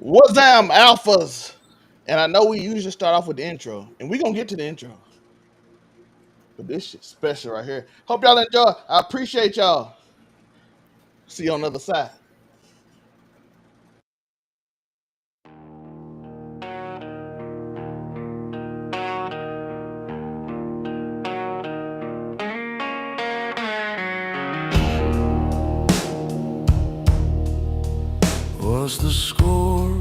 What's them alphas? And I know we usually start off with the intro, and we're gonna get to the intro. But this shit's special right here. Hope y'all enjoy. I appreciate y'all. See you on the other side. What's the score?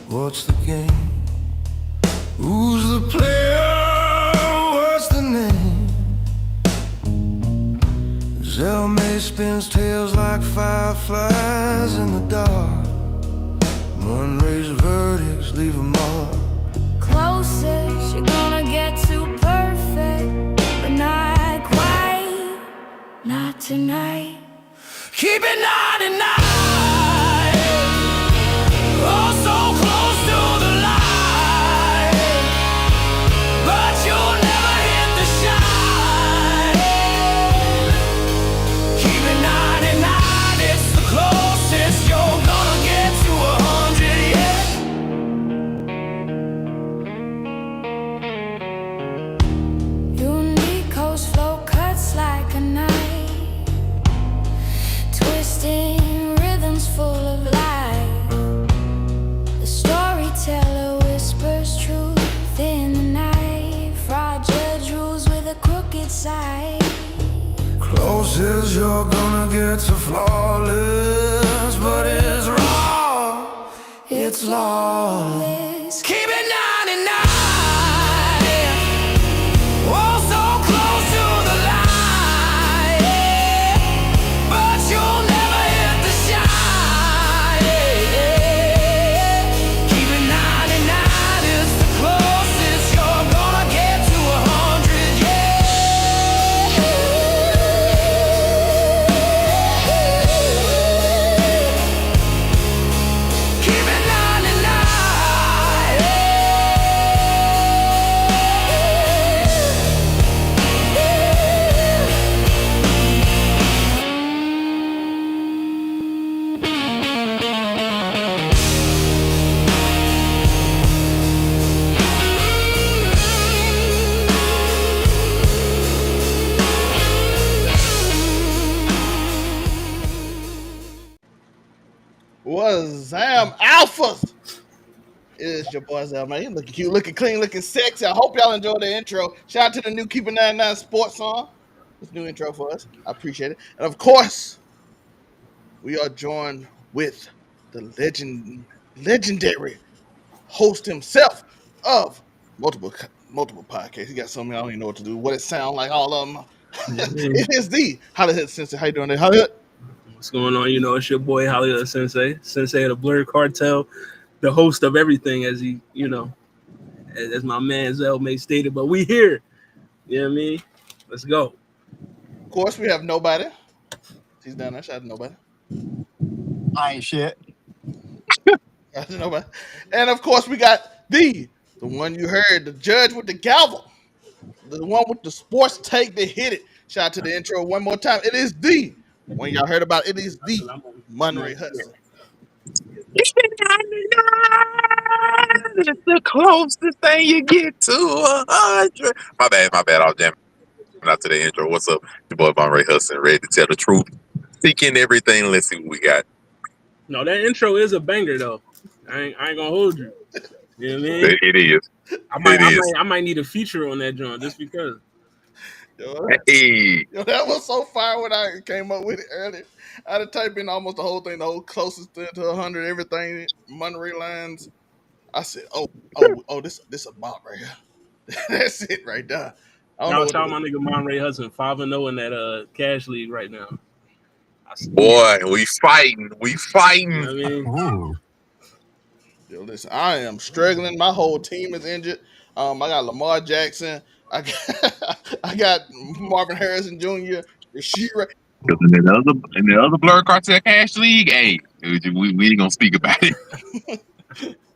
What's the game? Who's the player? What's the name? Zelmae spins tails like fireflies in the dark. Monray's verdicts leave a mark. Closest you're gonna get to perfect, but not quite, not tonight. Keep it 99. Oh, so close to the light, but you'll never hit the shine. Keep it 99. It's the closest you're gonna get to 100. Yeah. Uniqo's flow cuts like a knife, twisting rhythms full of life. The storyteller whispers truth in the night. Fraud judge rules with a crooked side. Closest you're gonna get to flawless, but it's raw, it's lawless. Keep it 99. Oh, so close to the light, yeah. But you'll never hit the shine, yeah. Keep it 99. It's the closest you're gonna get to 100, yeah. Keep it 99, What's them alphas? It is your boy Zelmae. Looking cute, looking clean, looking sexy. I hope y'all enjoyed the intro. Shout out to the new Keep It 99 sports song. It's a new intro for us. I appreciate it. And of course, we are joined with the legendary host himself of multiple podcasts. He got so many I don't even know what to do. What it sound like, all of them. It is the Hollywood Sensei. How you doing there, Hollywood? What's going on? You know, it's your boy Hollywood Sensei of the Blur Cartel, the host of everything, as he, as my man Zelmae stated. But we here. You know what I mean? Let's go. Of course, we have nobody. He's down there. Shout out to nobody. I ain't shit. Shout out to nobody. And of course, we got the one you heard, the judge with the gavel, the one with the sports take that hit it. Shout out to the intro one more time. It is the one y'all heard about. It is the Monray Hudson. It's the closest thing you get to 100. My bad. I was jamming out to the intro. What's up? Your boy Monray Hudson, ready to tell the truth. Seeking everything. Let's see what we got. No, that intro is a banger though. I ain't gonna hold you. You know what I mean? It is. I might need a feature on that joint just because. Hey. That was so fire when I came up with it earlier. I had to type in almost the whole thing, the whole closest to 100, everything, Monray lines. I said, this a bop right here. That's it right there. I don't know Shout out what my nigga Monray Hudson, 5-0 in that cash league right now. Boy, we fighting. You know what I mean? Ooh. Yo, listen, I am struggling. My whole team is injured. I got Lamar Jackson. I got Marvin Harrison Jr. Rasheed. Because in the other Blur Cartel Cash League, hey, we ain't gonna speak about it.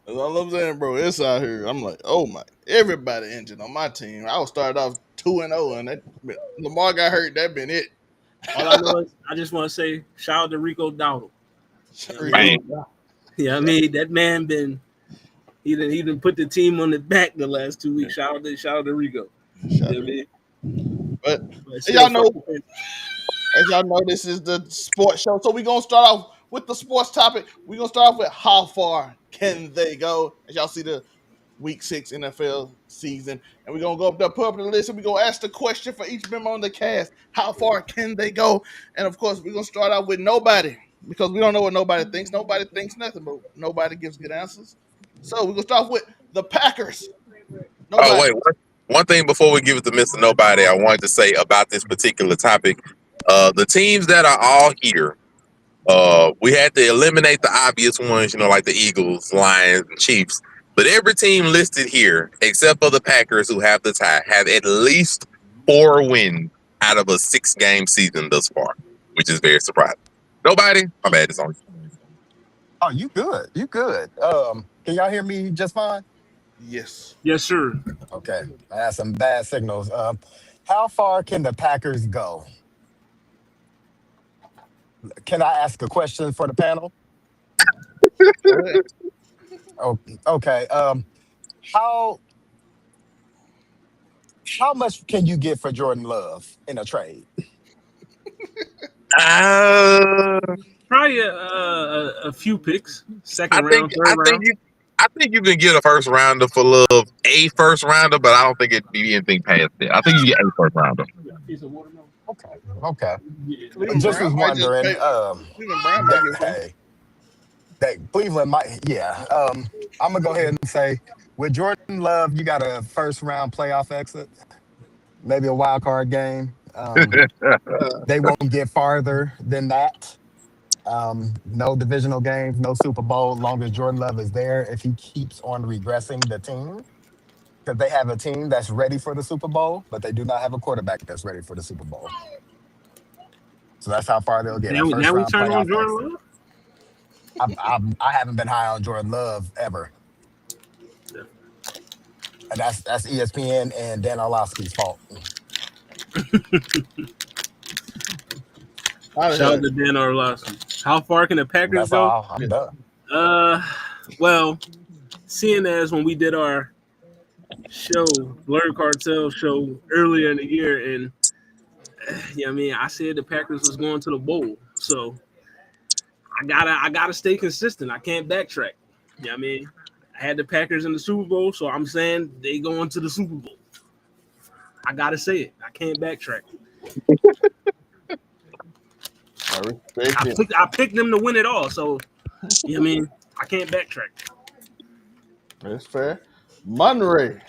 That's all I'm saying, bro. It's out here. I'm like, oh my, everybody injured on my team. I was started off 2-0, and that Lamar got hurt. That been it. All I know is I just want to say shout out to Rico Dowdle. Man. Yeah, I mean that man been he done put the team on the back the last 2 weeks. Shout out to Rico. Shout Yeah, out. man. But But as still y'all know, fucking this is the sports show. So we're gonna start off with the sports topic. We're gonna start off with how far can they go? As y'all see the week 6 NFL season. And we're gonna go up the list and we're gonna ask the question for each member on the cast. How far can they go? And of course, we're gonna start out with nobody because we don't know what nobody thinks. Nobody thinks nothing, but nobody gives good answers. So we're gonna start with the Packers. Oh Nobody. wait, one thing before we give it to Mr. Nobody, I wanted to say about this particular topic. The teams that are all here, we had to eliminate the obvious ones, like the Eagles, Lions, and Chiefs. But every team listed here, except for the Packers, who have the tie, have at least 4 wins out of a 6-game season thus far, which is very surprising. Nobody, my bad, it's on. Oh, you good. You good. Can y'all hear me just fine? Yes. yes, sir. Okay. I had some bad signals. How far can the Packers go? Can I ask a question for the panel? Go ahead. Oh, okay. How how much can you get for Jordan Love in a trade? Uh, Probably a few picks, I second think round, third I think round. you I think you can get a first rounder for love, a first rounder, but I don't think it'd be anything past that. I think you get a first rounder. Okay. Okay. Cleveland Just Brown was might just wondering. pay. Cleveland Brown might That give him. hey, that Cleveland might. Yeah. I'm gonna go ahead and say with Jordan Love, you got a first round playoff exit, maybe a wild card game. They won't get farther than that. No divisional games, no Super Bowl. Long as Jordan Love is there, if he keeps on regressing the team, because they have a team that's ready for the Super Bowl, but they do not have a quarterback that's ready for the Super Bowl. So that's how far they'll get a first Now we round turn on playoff Jordan exit. Love. I haven't been high on Jordan Love ever, and that's ESPN and Dan Orlovsky's fault. Out of Shout out here. to Dan Orlovsky. How far can the Packers That's go? all. I'm done. Uh, well, seeing as when we did our Blur Cartel show earlier in the year, and yeah, I mean, I said the Packers was going to the bowl, so I gotta stay consistent. I can't backtrack. Yeah, I mean, I had the Packers in the Super Bowl, so I'm saying they going to the Super Bowl. I gotta say it. I can't backtrack. I respect it. I picked them to win it all, so yeah, I mean, I can't backtrack. That's fair. Monray.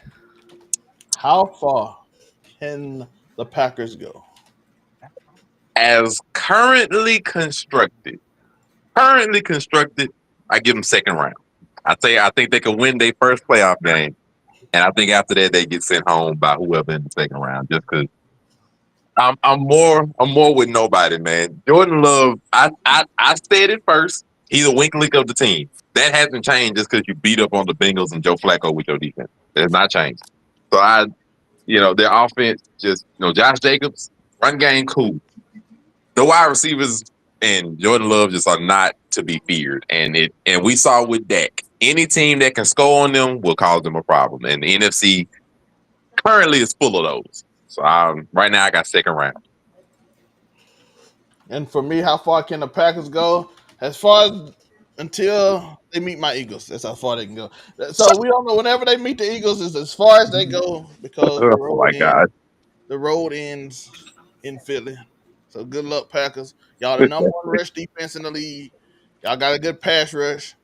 How far can the Packers go? As currently constructed, I give them second round. I think they could win their first playoff game, and I think after that they get sent home by whoever in the second round. Just because I'm more with nobody, man. Jordan Love, I said it first. He's a weak link of the team. That hasn't changed just because you beat up on the Bengals and Joe Flacco with your defense. It has not changed. So their offense just Josh Jacobs run game cool. The wide receivers and Jordan Love just are not to be feared. And we saw with Dak, any team that can score on them will cause them a problem. And the NFC currently is full of those. So right now I got second round. And for me, how far can the Packers go? As far as until they meet my Eagles, that's how far they can go. So we don't know. Whenever they meet the Eagles, is as far as they go because Oh my God. the road ends in Philly. So good luck, Packers. Y'all the number one rush defense in the league. Y'all got a good pass rush.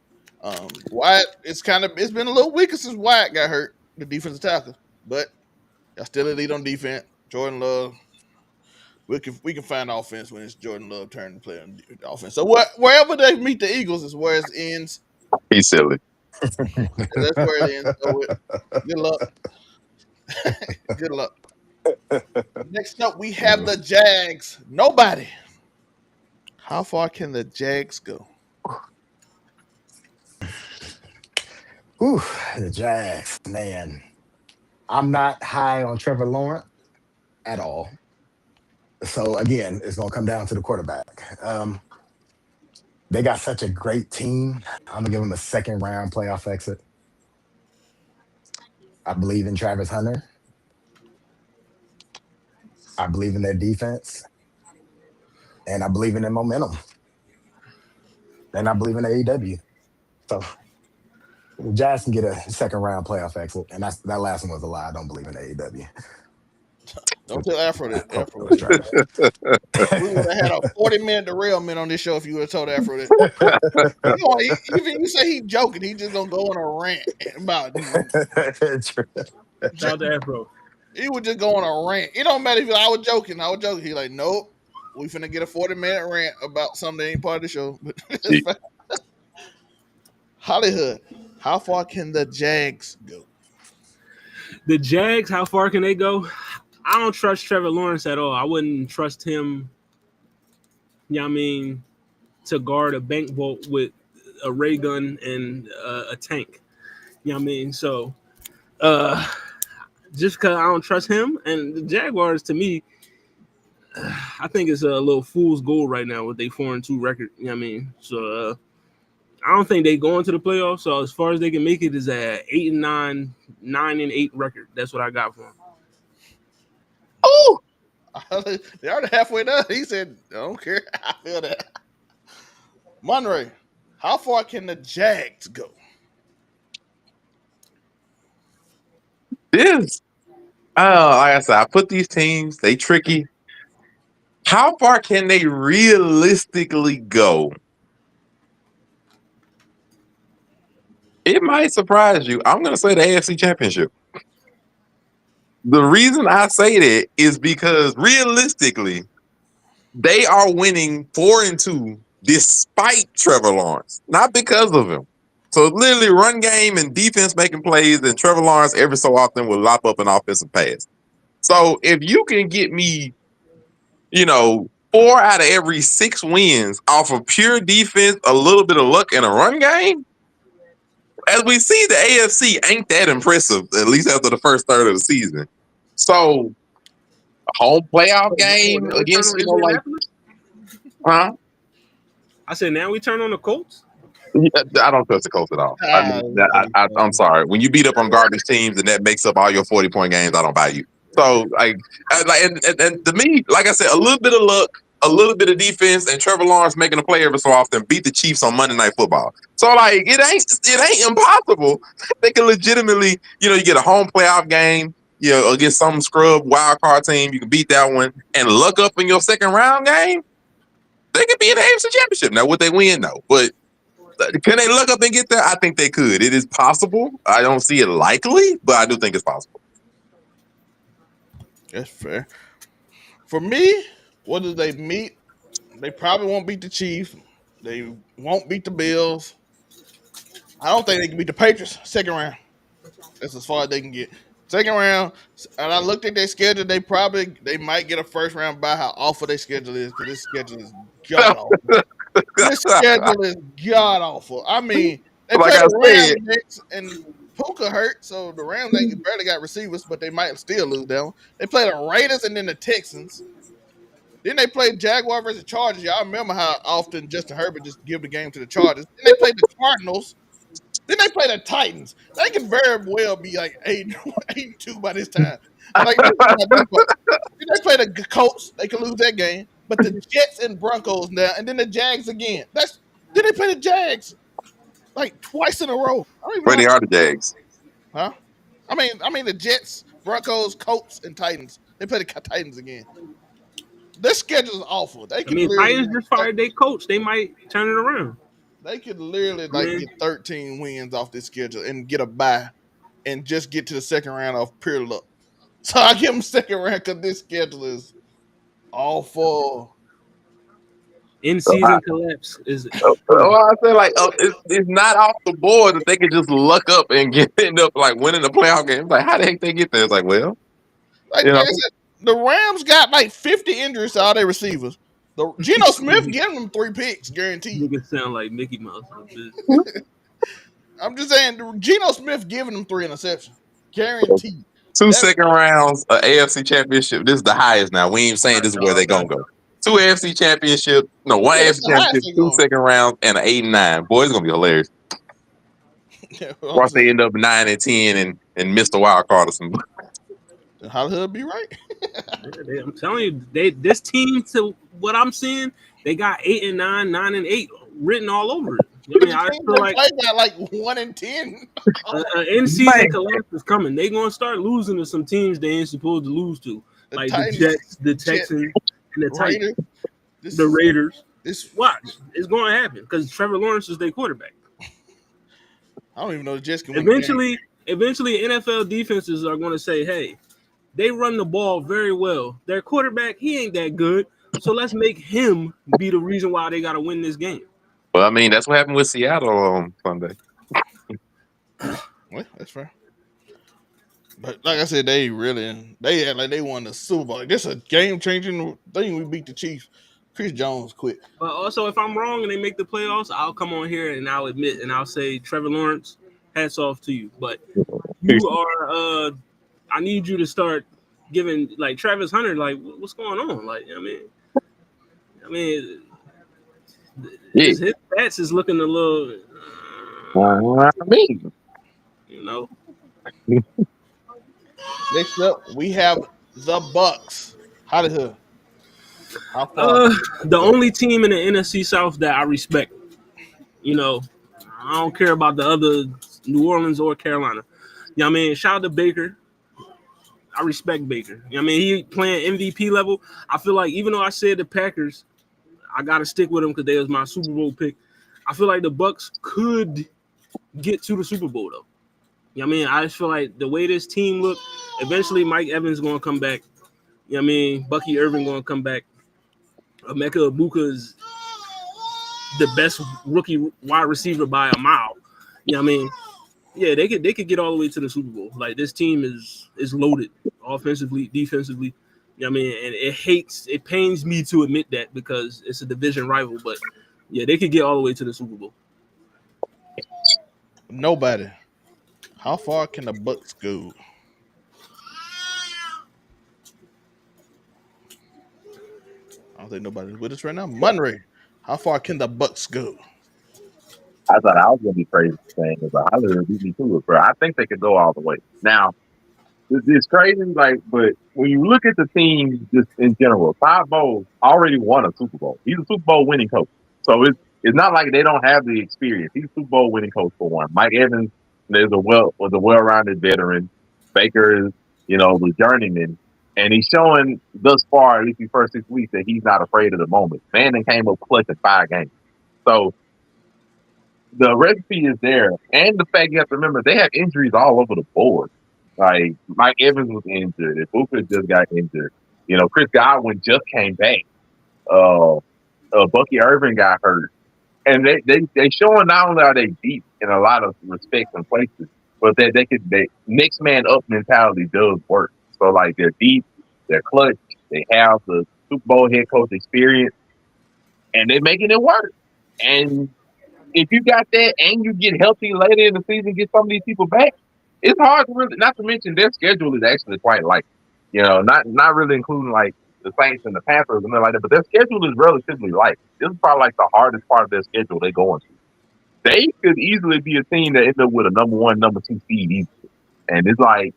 Wyatt, it's been a little weaker since Wyatt got hurt, the defensive tackle. But y'all still elite on defense. Jordan Love. We can find offense when it's Jordan Love turn to play on the offense. So wherever they meet the Eagles is where it ends. He's silly. That's where it ends. So good luck. Good luck. Next up, we have the Jags. Nobody. How far can the Jags go? Whew, the Jags, man. I'm not high on Trevor Lawrence at all. So again, it's gonna come down to the quarterback. They got such a great team. I'm gonna give them a second round playoff exit. I believe in Travis Hunter. I believe in their defense, and I believe in their momentum, and I believe in AEW. So the Jazz can get a second round playoff exit, and that last one was a lie. I don't believe in AEW. Don't tell Afro that. Afro That would was have been trash. mad. We would have had a 40-minute derailment on this show if you would have told Afro that. Even you say he joking, he just gonna go on a rant about. Shout out to Afro. He would just go on a rant. It don't matter if I was joking. I was joking. He like, nope. We finna get a 40-minute rant about something that ain't part of the show. But it's fine. Hollywood, how far can the Jags go? The Jags, how far can they go? I don't trust Trevor Lawrence at all. I wouldn't trust him, you know what I mean, to guard a bank vault with a ray gun and a tank. You know what I mean? So just because I don't trust him, and the Jaguars, to me, I think it's a little fool's gold right now with their 4-2 record. You know what I mean? So I don't think they go into the playoffs. So as far as they can make it is a 8-9, 9-8 record. That's what I got for them. Oh, they already halfway done. He said, I don't care. I feel that. Monray, how far can the Jags go? This, like I said, I put these teams. They tricky. How far can they realistically go? It might surprise you. I'm going to say the AFC Championship. The reason I say that is because realistically, they are winning 4-2 despite Trevor Lawrence, not because of him. So it's literally run game and defense making plays, and Trevor Lawrence every so often will lop up an offensive pass. So if you can get me, 4 out of every 6 wins off of pure defense, a little bit of luck, and a run game, as we see, the AFC ain't that impressive, at least after the first third of the season. So a home playoff game against, huh? I said, now we turn on the Colts? Yeah, I don't trust the Colts at all. I'm sorry. When you beat up on garbage teams and that makes up all your 40-point games, I don't buy you. So, and to me, like I said, a little bit of luck, a little bit of defense, and Trevor Lawrence making a play every so often beat the Chiefs on Monday Night Football. So, it ain't impossible. They can legitimately, you get a home playoff game, against some scrub wild card team. You can beat that one and luck up in your second round game. They could be in the AFC Championship. Now, would they win? No, but can they look up and get there? I think they could. It is possible. I don't see it likely, but I do think it's possible. That's fair. For me, what do they meet? They probably won't beat the Chiefs. They won't beat the Bills. I don't think they can beat the Patriots second round. That's as far as they can get. Second round, and I looked at their schedule. They might get a first round by how awful their schedule is, because this schedule is god awful. This schedule is god awful. I mean, they Like play I the Rams said, next, and Puka hurt, so the Rams they barely got receivers, but they might still lose that one. They play the Raiders and then the Texans. Then they played Jaguar versus Chargers. Y'all remember how often Justin Herbert just give the game to the Chargers. Then they played the Cardinals. Then they play the Titans. They can very well be like 8-2 by this time. Like this is not their fault. Then they play the Colts. They can lose that game. But the Jets and Broncos now, and then the Jags again. Then they play the Jags like twice in a row. I don't even where know. they are the Jags. Huh? I mean the Jets, Broncos, Colts, and Titans. They play the Titans again. Their schedule is awful. Titans just fired their coach. They might turn it around. They could literally get 13 wins off this schedule and get a bye and just get to the second round off pure luck. So I give them second round because this schedule is awful. In season collapse is. I say it's not off the board that they can just luck up and end up winning the playoff game. Like, how the heck they get there? It's like, well, like I said, the Rams got 50 injuries to all their receivers. Geno Smith giving them 3 picks guaranteed. You can sound like Mickey Mouse. I'm just saying, Geno Smith giving them 3 interceptions guaranteed. 2 second rounds, an AFC championship. This is the highest now. We ain't saying this is where they're gonna go. 2 AFC championship, no, 1 AFC championship, 2 second rounds, and an 8-9. Boy, it's gonna be hilarious. Watch they end up 9-10 and miss the wild card or something. Hollywood be right. I'm telling you, this team to what I'm seeing, they got 8-9, 9-8 written all over it. I But mean, the I teams feel they like play got like 1-10. in season Man, collapse is coming. They gonna start losing to some teams they ain't supposed to lose to, The like the Titans, Jets, the Jet, Texans, and the Titans, Raiders. the Raiders. This Watch, it's going to happen because Trevor Lawrence is their quarterback. I don't even know the Jets can win the game. Eventually, NFL defenses are going to say, "Hey, they run the ball very well. Their quarterback, he ain't that good, so let's make him be the reason why they got to win this game." well, I mean, that's what happened with Seattle on Sunday. Well, that's fair. But like I said, they act like they won the Super Bowl. Like, this is a game changing thing. We beat the Chiefs. Chris Jones quit. But also, if I'm wrong and they make the playoffs, I'll come on here and I'll admit and I'll say, Trevor Lawrence, hats off to you. But you are, I need you to start giving like Travis Hunter, like what's going on? Like, I mean, Yeah. his bats is looking a little, I mean, you know. Next up, we have the Bucks. Hollywood. How far? The only team in the NFC South that I respect, you know, I don't care about the other New Orleans or Carolina. You know what I mean? Shout out to Baker. I respect Baker. You know what I mean? He playing MVP level. I feel like even though I said the Packers, I got to stick with them because they was my Super Bowl pick. I feel like the Bucks could get to the Super Bowl, though. You know what I mean? I just feel like the way this team look, eventually Mike Evans going to come back. You know what I mean? Bucky Irving going to come back. Emeka Ibuka is the best rookie wide receiver by a mile. You know what I mean? Yeah, they could get all the way to the Super Bowl. Like this team is loaded offensively, defensively. You know what I mean? And it pains me to admit that because it's a division rival, but yeah, they could get all the way to the Super Bowl. Nobody. How far can the Bucks go? I don't think nobody's with us right now. Monray. How far can the Bucks go? I thought I was gonna be crazy saying it, but I literally beat me to it, bro. I think they could go all the way. Now, it's crazy, like, but when you look at the team just in general, Todd Bowles already won a Super Bowl. He's a Super Bowl winning coach, so it's not like they don't have the experience. He's a Super Bowl winning coach for one. Mike Evans was a well-rounded veteran. Baker is, the journeyman, and he's showing thus far, at least the first 6 weeks, that he's not afraid of the moment. Manning came up clutch in 5 games, so the recipe is there, and the fact you have to remember they have injuries all over the board. Like Mike Evans was injured, and Booker just got injured. Chris Godwin just came back. Bucky Irving got hurt, and they showing not only are they deep in a lot of respects and places, but that they next man up mentality does work. So like they're deep, they're clutch, they have the Super Bowl head coach experience, and they're making it work. And if you got that and you get healthy later in the season, get some of these people back, it's hard to really, not to mention their schedule is actually quite light. Not really including like the Saints and the Panthers and nothing like that, but their schedule is relatively light. This is probably like the hardest part of their schedule they're going through. They could easily be a team that end up with a number 1, number 2 seed easily. And it's like,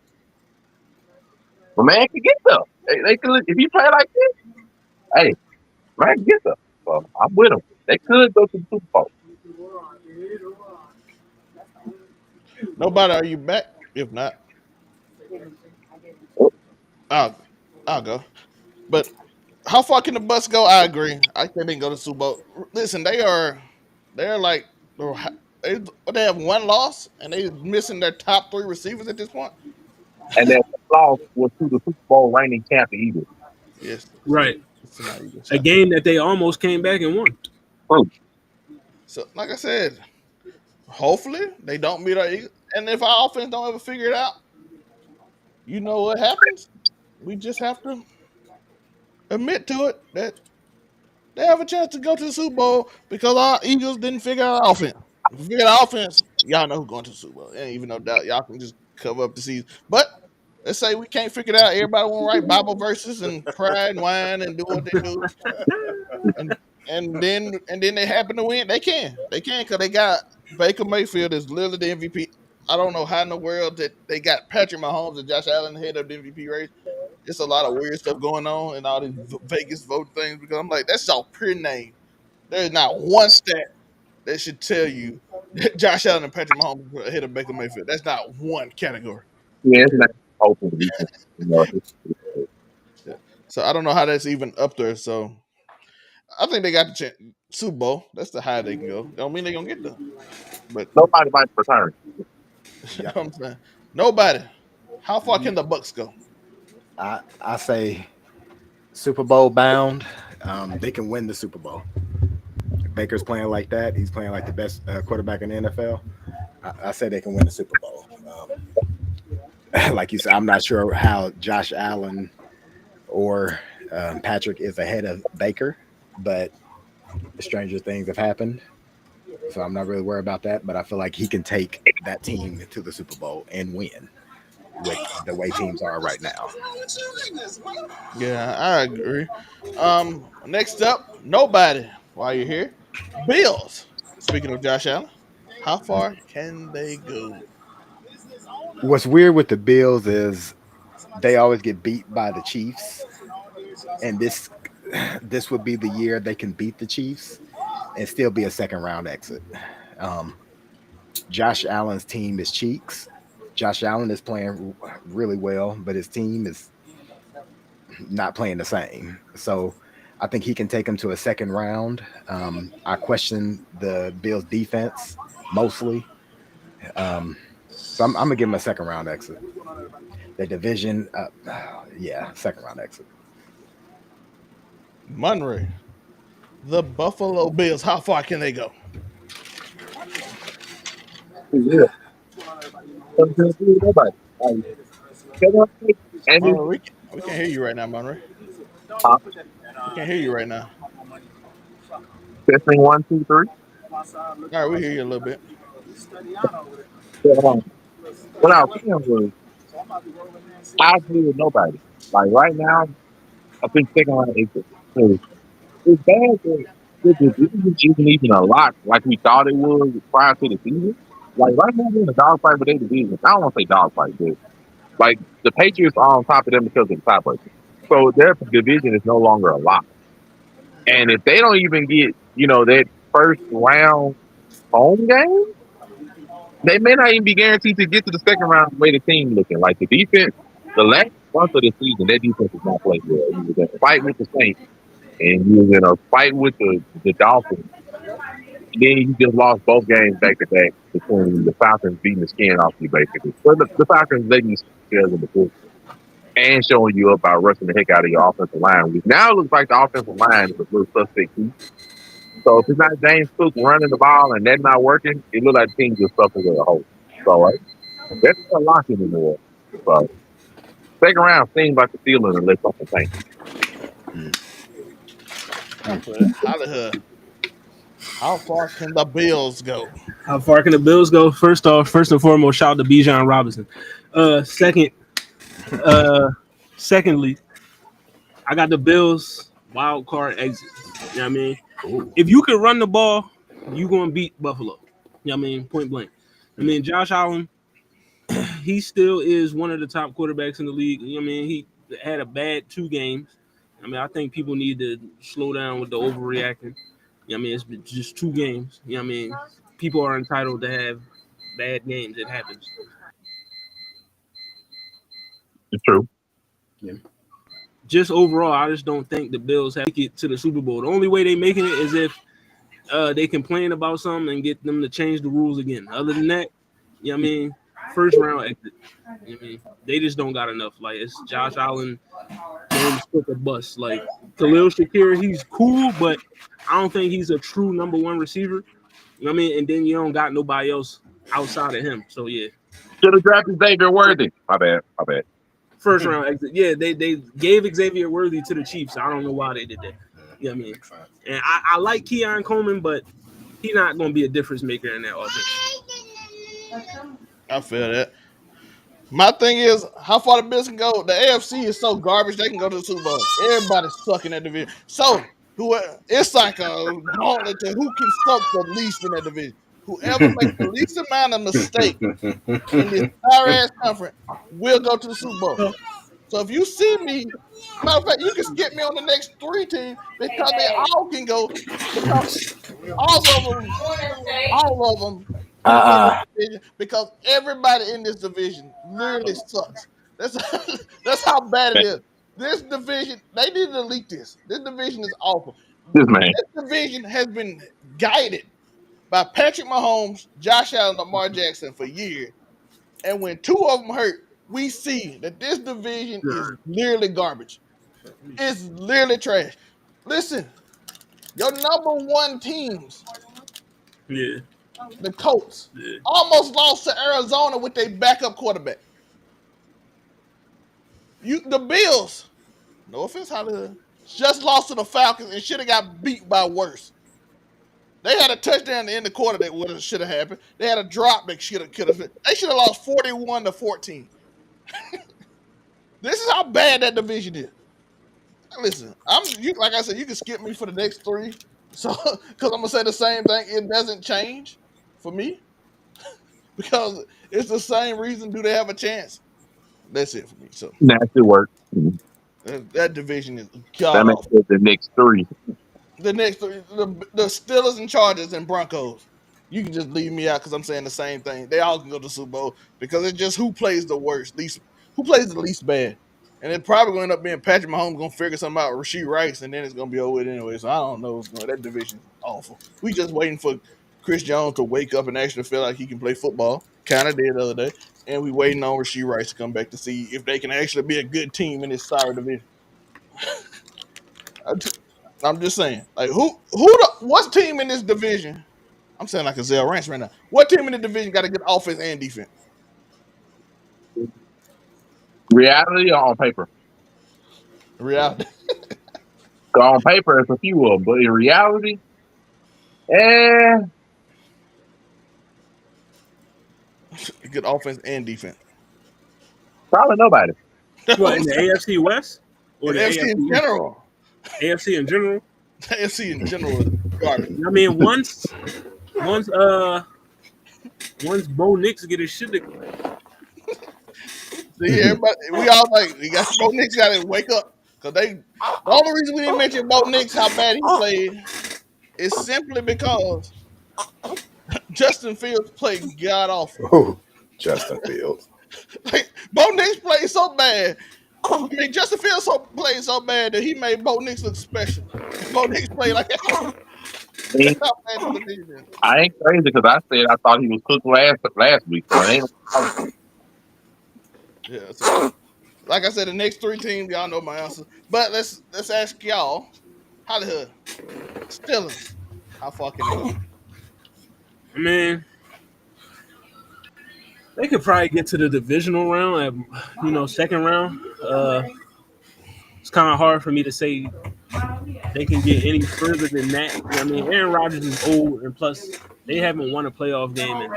well, man can get stuff. They could, if you play like this, hey, man can get stuff. So I'm with them. They could go to the Super Bowl. Nobody, are you back? If not, I'll go. But how far can the Bucks go? I agree. I think they can go to the Super Bowl. Listen, they're like they have one loss and they missing their top 3 receivers at this point. And then loss was to the Super Bowl reigning champ, the Eagles. Yes, Right. Eagles. A game that they almost came back and won. True. So, like I said, hopefully they don't beat our Eagles. And if our offense don't ever figure it out, you know what happens? We just have to admit to it that they have a chance to go to the Super Bowl because our Eagles didn't figure out our offense. If we figure out offense, y'all know who's going to the Super Bowl. Ain't even no doubt. Y'all can just cover up the season. But let's say we can't figure it out. Everybody want to write Bible verses and cry and whine and do what they do. And then they happen to win. They can because they got Baker Mayfield is literally the MVP. I don't know how in the world that they got Patrick Mahomes and Josh Allen ahead of the MVP race. It's a lot of weird stuff going on and all these Vegas vote things because I'm like, that's all pure name. There's not one stat that should tell you that Josh Allen and Patrick Mahomes are ahead of Baker Mayfield. That's not one category. Yeah, it's not open. Yeah. So I don't know how that's even up there. So I think they got the Super Bowl. That's the high they can go. Don't mean they're gonna get there. But Nobody might return. you know what I'm saying? Nobody. How far can the Bucks go? I say Super Bowl bound. They can win the Super Bowl. Baker's playing like that. He's playing like the best quarterback in the NFL. I say they can win the Super Bowl. Like you said, I'm not sure how Josh Allen or Patrick is ahead of Baker, but stranger things have happened. So I'm not really worried about that. But I feel like he can take that team to the Super Bowl and win with the way teams are right now. Yeah, I agree. Next up, nobody. While you're here, Bills. Speaking of Josh Allen, how far can they go? What's weird with the Bills is they always get beat by the Chiefs, and this would be the year they can beat the Chiefs and still be a second round exit. Josh Allen's team is cheeks. Josh Allen is playing really well, but his team is not playing the same. So I think he can take them to a second round. I question the Bills defense mostly. So I'm gonna give him a second round exit. The division, second round exit. Monray. The Buffalo Bills. How far can they go? Yeah. Nobody. Monray, we can't hear you right now, Monray. We can't hear you right now. Testing 1, 2, 3. All right, we hear you a little bit. What I was saying was, I agree with nobody. Like right now, I think second round exit. It's bad that the division isn't even a lot like we thought it was prior to the season. Like right now, they're in a dogfight with their division. I don't want to say dogfight, but like the Patriots are on top of them because of the tiebreaker. So their division is no longer a lot. And if they don't even get, that first round home game, they may not even be guaranteed to get to the second round the way the team looking. Like the defense, the last month of the season, that defense is not playing well. You was in a fight with the Saints, and you was in a fight with the Dolphins. And then you just lost both games back to back between the Falcons beating the skin off you, basically. So the Falcons letting you scared in the book and showing you up by rushing the heck out of your offensive line. Which now looks like the offensive line is a little suspect too. So if it's not James Cook running the ball and that's not working, it looks like the team just suffers as a whole. So that's not a lock anymore. So second round seems like the ceiling unless something changes. How far can the Bills go? How far can the Bills go? First and foremost, shout out to Bijan Robinson. Secondly, I got the Bills wild card exit. You know what I mean? Ooh. If you can run the ball, you're going to beat Buffalo. You know what I mean? Point blank. I mean, Josh Allen, he still is one of the top quarterbacks in the league. You know what I mean? He had a bad 2 games. I mean, I think people need to slow down with the overreacting. You know what I mean? It's been just 2 games. You know what I mean? People are entitled to have bad games. It happens. It's true. Yeah. Just overall, I just don't think the Bills have to get to the Super Bowl. The only way they making it is if they complain about something and get them to change the rules again. Other than that, you know what I mean? First round exit. You know what I mean? They just don't got enough. Like, it's Josh Allen, James Cook, a bust. Like, Khalil Shakir, he's cool, but I don't think he's a true number 1 receiver. You know what I mean? And then you don't got nobody else outside of him. So, yeah. Should have drafted Xavier Worthy. My bad. First round exit. Yeah, they gave Xavier Worthy to the Chiefs. I don't know why they did that. You know what I mean? And I like Keon Coleman, but he's not going to be a difference maker in that offense. I feel that. My thing is, how far the Bills can go? The AFC is so garbage, they can go to the Super Bowl. Everybody's sucking at the division. So, it's like a gauntlet to who can suck the least in that division. Whoever makes the least amount of mistakes in this entire ass conference will go to the Super Bowl. So if you see me, matter of fact, you can skip me on the next 3 teams because they all can go because all of them can win this division because everybody in this division literally sucks. That's that's how bad it Man, is. This division, they need to delete this. This division is awful. this man. This division has been guided by Patrick Mahomes, Josh Allen, Lamar Jackson for years. And when 2 of them hurt, we see that this division is literally garbage. It's literally trash. Listen, your number 1 teams, Yeah. the Colts, Yeah. almost lost to Arizona with their backup quarterback. The Bills, no offense, Hollywood, just lost to the Falcons and should have got beat by worse. They had a touchdown in the quarter that should have happened. They had a drop that could have. They should have lost 41-14. This is how bad that division is. Listen, like I said, you can skip me for the next 3. So, because I'm gonna say the same thing, it doesn't change for me because it's the same reason. Do they have a chance? That's it for me. So Nasty work. that division is That god makes awful. it the next 3. The next 3, the Steelers and Chargers and Broncos. You can just leave me out because I'm saying the same thing. They all can go to the Super Bowl because it's just who plays the worst, who plays the least bad. And it probably going to end up being Patrick Mahomes going to figure something out, Rasheed Rice, and then it's going to be over with anyway. So I don't know. That division is awful. We just waiting for Chris Jones to wake up and actually feel like he can play football. Kind of did the other day. And we waiting on Rasheed Rice to come back to see if they can actually be a good team in this sorry division. I'm just saying, like what team in this division? I'm saying like a Zel Rants right now. What team in the division got a good offense and defense? Reality or on paper? Reality, So on paper, it's a few of them, but in reality, good offense and defense. probably nobody. What, in the AFC West or The the AFC in AFC? general, AFC in general. the AFC in general is garbage. I mean, once Bo Nix get his shit together. See, everybody, we all like we got Bo Nix got to wake up because the only reason we didn't mention Bo Nix how bad he played is simply because Justin Fields played god awful. Oh, Justin Fields. Like Bo Nix played so bad. I mean, Justin Fields played so bad that he made Bo Nix look special. Bo Nix played like that. That's how bad the division is. I ain't crazy because I said I thought he was cooked last week. So it ain't. Yeah. So, like I said, the next 3 teams, y'all know my answer. But let's ask y'all, Hollywood, Steelers, how far can they go? I mean, they could probably get to the divisional round at second round. It's kind of hard for me to say they can get any further than that. I mean, Aaron Rodgers is old, and plus they haven't won a playoff game in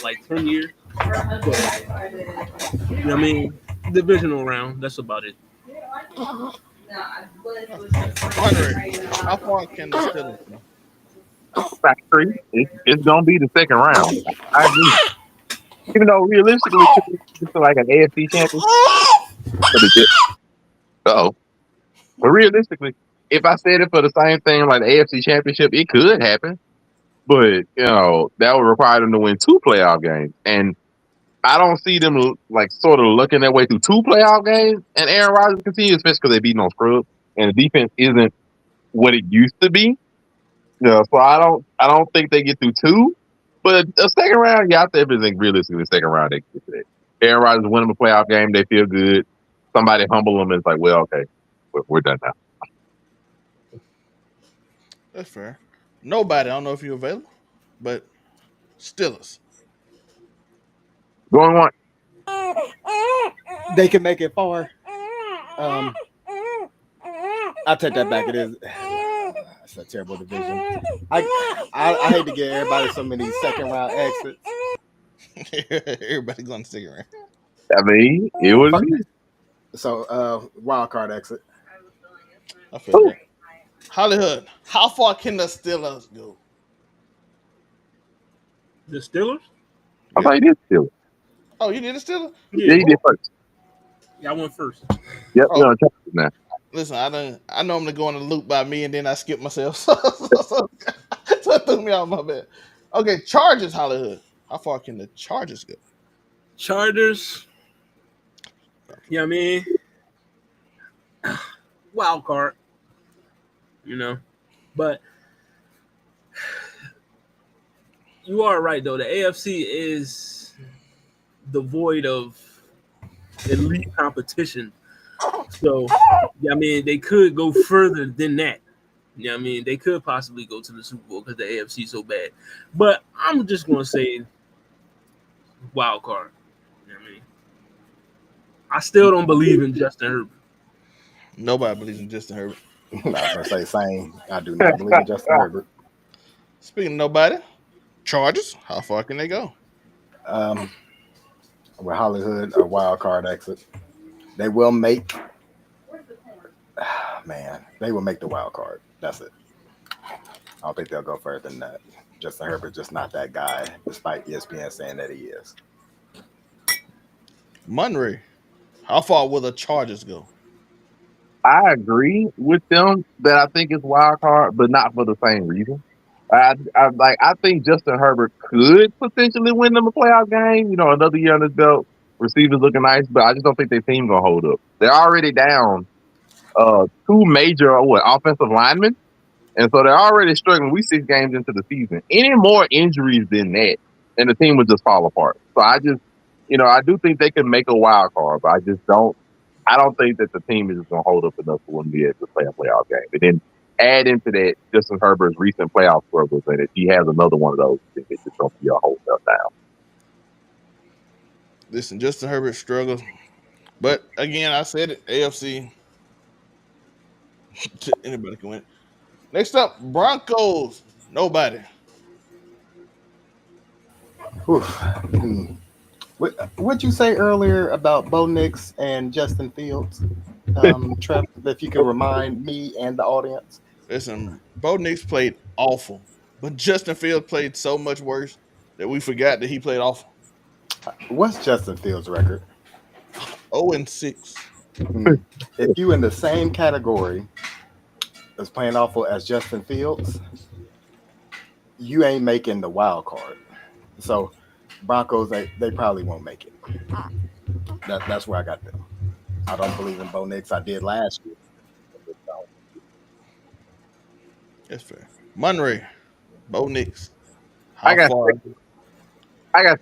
like 10 years. So, I mean, divisional round. That's about it. Monray, how far can the Steelers go? Factory. It's gonna be the second round. I agree. Even though realistically, it's like an AFC champion. Uh-oh. But realistically, if I said it for the same thing like the AFC championship, it could happen. But that would require them to win 2 playoff games, and I don't see them like sort of looking their way through 2 playoff games. And Aaron Rodgers continues, especially because they're beating on scrubs, and the defense isn't what it used to be. So I don't think they get through 2. But a second round, yeah, I think everything realistically, the second round they get to that. Aaron Rodgers win them a playoff game, they feel good. Somebody humble them, and it's like, well, okay, we're done now. That's fair. Nobody, I don't know if you're available, but Steelers. Going on. They can make it far. I take that back. It is. It's a terrible division. I hate to get everybody so many second round exits. Everybody going to second round. I mean, it was. So wild card exit. I feel that. Hollywood, how far can the Steelers go? The Steelers? I thought he did steal it. Oh, you did it still? Yeah, Yeah, he did first. I went first. Yep, Oh, you're on Chargers now. listen, I know I'm gonna go on the loop by me, and then I skip myself, so it threw me off my bed. Okay, Chargers, Hollywood. How far can the Chargers go? Chargers. Yeah, I mean, wild card. You know, but you are right though. The AFC is devoid of elite competition. So, yeah, I mean, they could go further than that. Yeah, I mean, they could possibly go to the Super Bowl because the AFC is so bad. But I'm just gonna say wild card. You know what I mean, I still don't believe in Justin Herbert. Nobody believes in Justin Herbert. I was gonna say same. I do not believe in Justin Herbert. Speaking of nobody, Chargers. How far can they go? With Hollywood, a wild card exit. They will make. Man, they will make the wild card. That's it. I don't think they'll go further than that. Justin Herbert just not that guy, despite ESPN saying that he is. Monray. How far will the Chargers go? I agree with them that I think it's wild card, but not for the same reason. I think Justin Herbert could potentially win them a playoff game. You know, another year on his belt, receivers looking nice, but I just don't think their team gonna hold up. They're already down two major offensive linemen, and so they're already struggling. We 6 games into the season. Any more injuries than that, and the team would just fall apart. So I just, I do think they can make a wild card, but I just don't. I don't think that the team is just going to hold up enough for them to be able to play a playoff game. And then add into that Justin Herbert's recent playoff struggles, and if he has another one of those, I think it's just going to be a whole meltdown. Listen, Justin Herbert struggles, but again, I said it. AFC. Anybody can win. Next up, Broncos. Nobody. What'd you say earlier about Bo Nix and Justin Fields? Trev, if you could remind me and the audience. Listen, Bo Nix played awful, but Justin Fields played so much worse that we forgot that he played awful. What's Justin Fields' record? 0-6. If you in the same category as playing awful as Justin Fields, you ain't making the wild card. So Broncos, they probably won't make it. That's where I got them. I don't believe in Bo Nix. I did last year. That's fair. Monray, Bo Nix. I got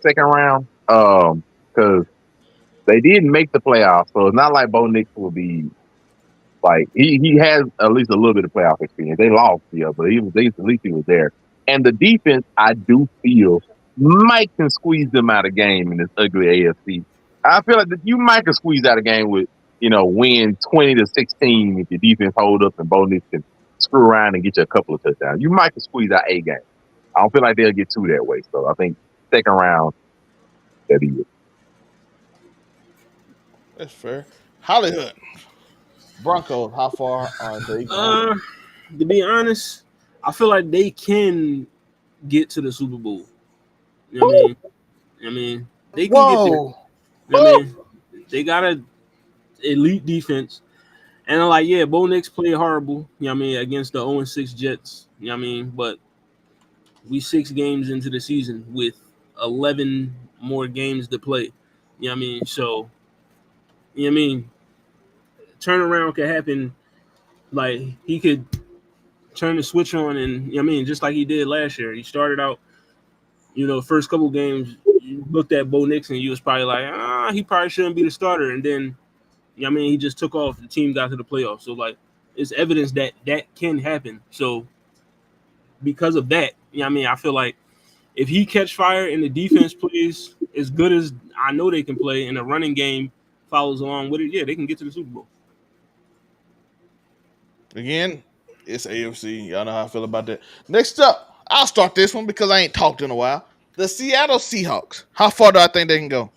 second round because they didn't make the playoffs, so it's not like Bo Nix will be like he has at least a little bit of playoff experience. They lost, but at least he was there. And the defense, I do feel, might can squeeze them out of game in this ugly AFC. I feel like that you might can squeeze out a game with, win 20-16 if your defense hold up and Bo Nix can screw around and get you a couple of touchdowns. You might can squeeze out a game. I don't feel like they'll get 2 that way. So I think second round, that'd be it. That's fair. Hollywood. Broncos, how far are they going? To be honest, I feel like they can get to the Super Bowl. You know what I mean? They can get there. You know what I mean? They got an elite defense. And I'm like, yeah, Bo Nix played horrible, you know what I mean, against the 0-6 Jets. You know what I mean? But we 6 games into the season with 11 more games to play. You know what I mean? So, you know what I mean? Turnaround could happen. Like, he could turn the switch on and, you know what I mean, just like he did last year. He started out, first couple games, you looked at Bo Nix and you was probably like, he probably shouldn't be the starter. And then, you know what I mean, he just took off. The team got to the playoffs. So, like, it's evidence that can happen. So, because of that, you know what I mean, I feel like if he catch fire and the defense plays as good as I know they can play and the running game follows along with it, yeah, they can get to the Super Bowl. Again, it's AFC. Y'all know how I feel about that. Next up, I'll start this one because I ain't talked in a while. The Seattle Seahawks. How far do I think they can go?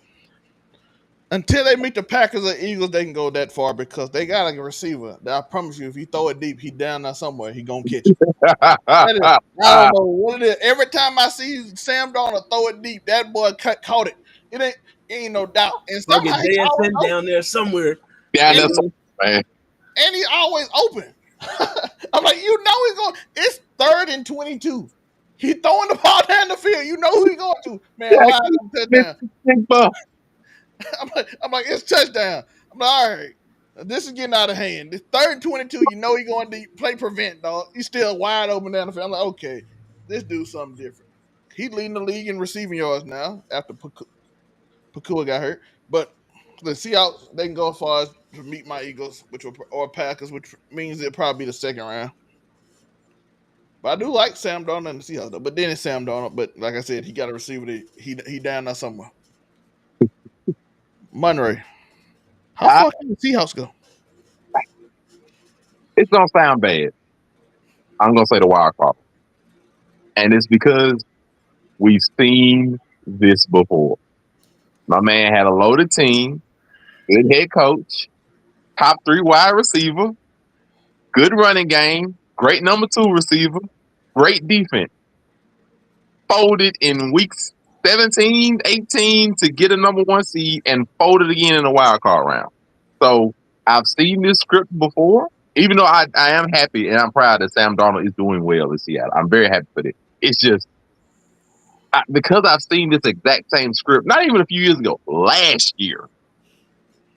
until they meet the Packers or Eagles, they can go that far because they got a receiver that I promise you, if you throw it deep, he down there somewhere, he gonna catch it. That is, I don't know what it is. Every time I see Sam Darnold throw it deep, that boy caught it. It ain't no doubt. And Fucking somehow he's always JSN open. down there somewhere. Yeah, And, that's man. and he's always open. I'm like, he's going. It's 3rd and 22. He throwing the ball down the field. You know who he going to. Man, Yeah, why touchdown? Mr. I'm like, it's touchdown. I'm like, all right. This is getting out of hand. It's 3rd and 22. You know he going to play prevent, dog. He's still wide open down the field. I'm like, okay, this dude's something different. He's leading the league in receiving yards now after Pakua got hurt. But the Seahawks, they can go as far as to meet my Eagles, or Packers, which means it'll probably be the 2nd round. But I do like Sam Darnold and the Seahawks, though. But then it's Sam Darnold. But like I said, he got a receiver that he down there somewhere. Monray. How far can the Seahawks go? It's gonna sound bad. I'm gonna say the wild card, and it's because we've seen this before. My man had a loaded team, good head coach, top 3 wide receiver, good running game, great number 2 receiver, great defense. Folded in weeks 17, 18 to get a number 1 seed, and folded again in the wild card round. So I've seen this script before. Even though I am happy and I'm proud that Sam Darnold is doing well in Seattle. I'm very happy for it. It's just because I've seen this exact same script, not even a few years ago, last year,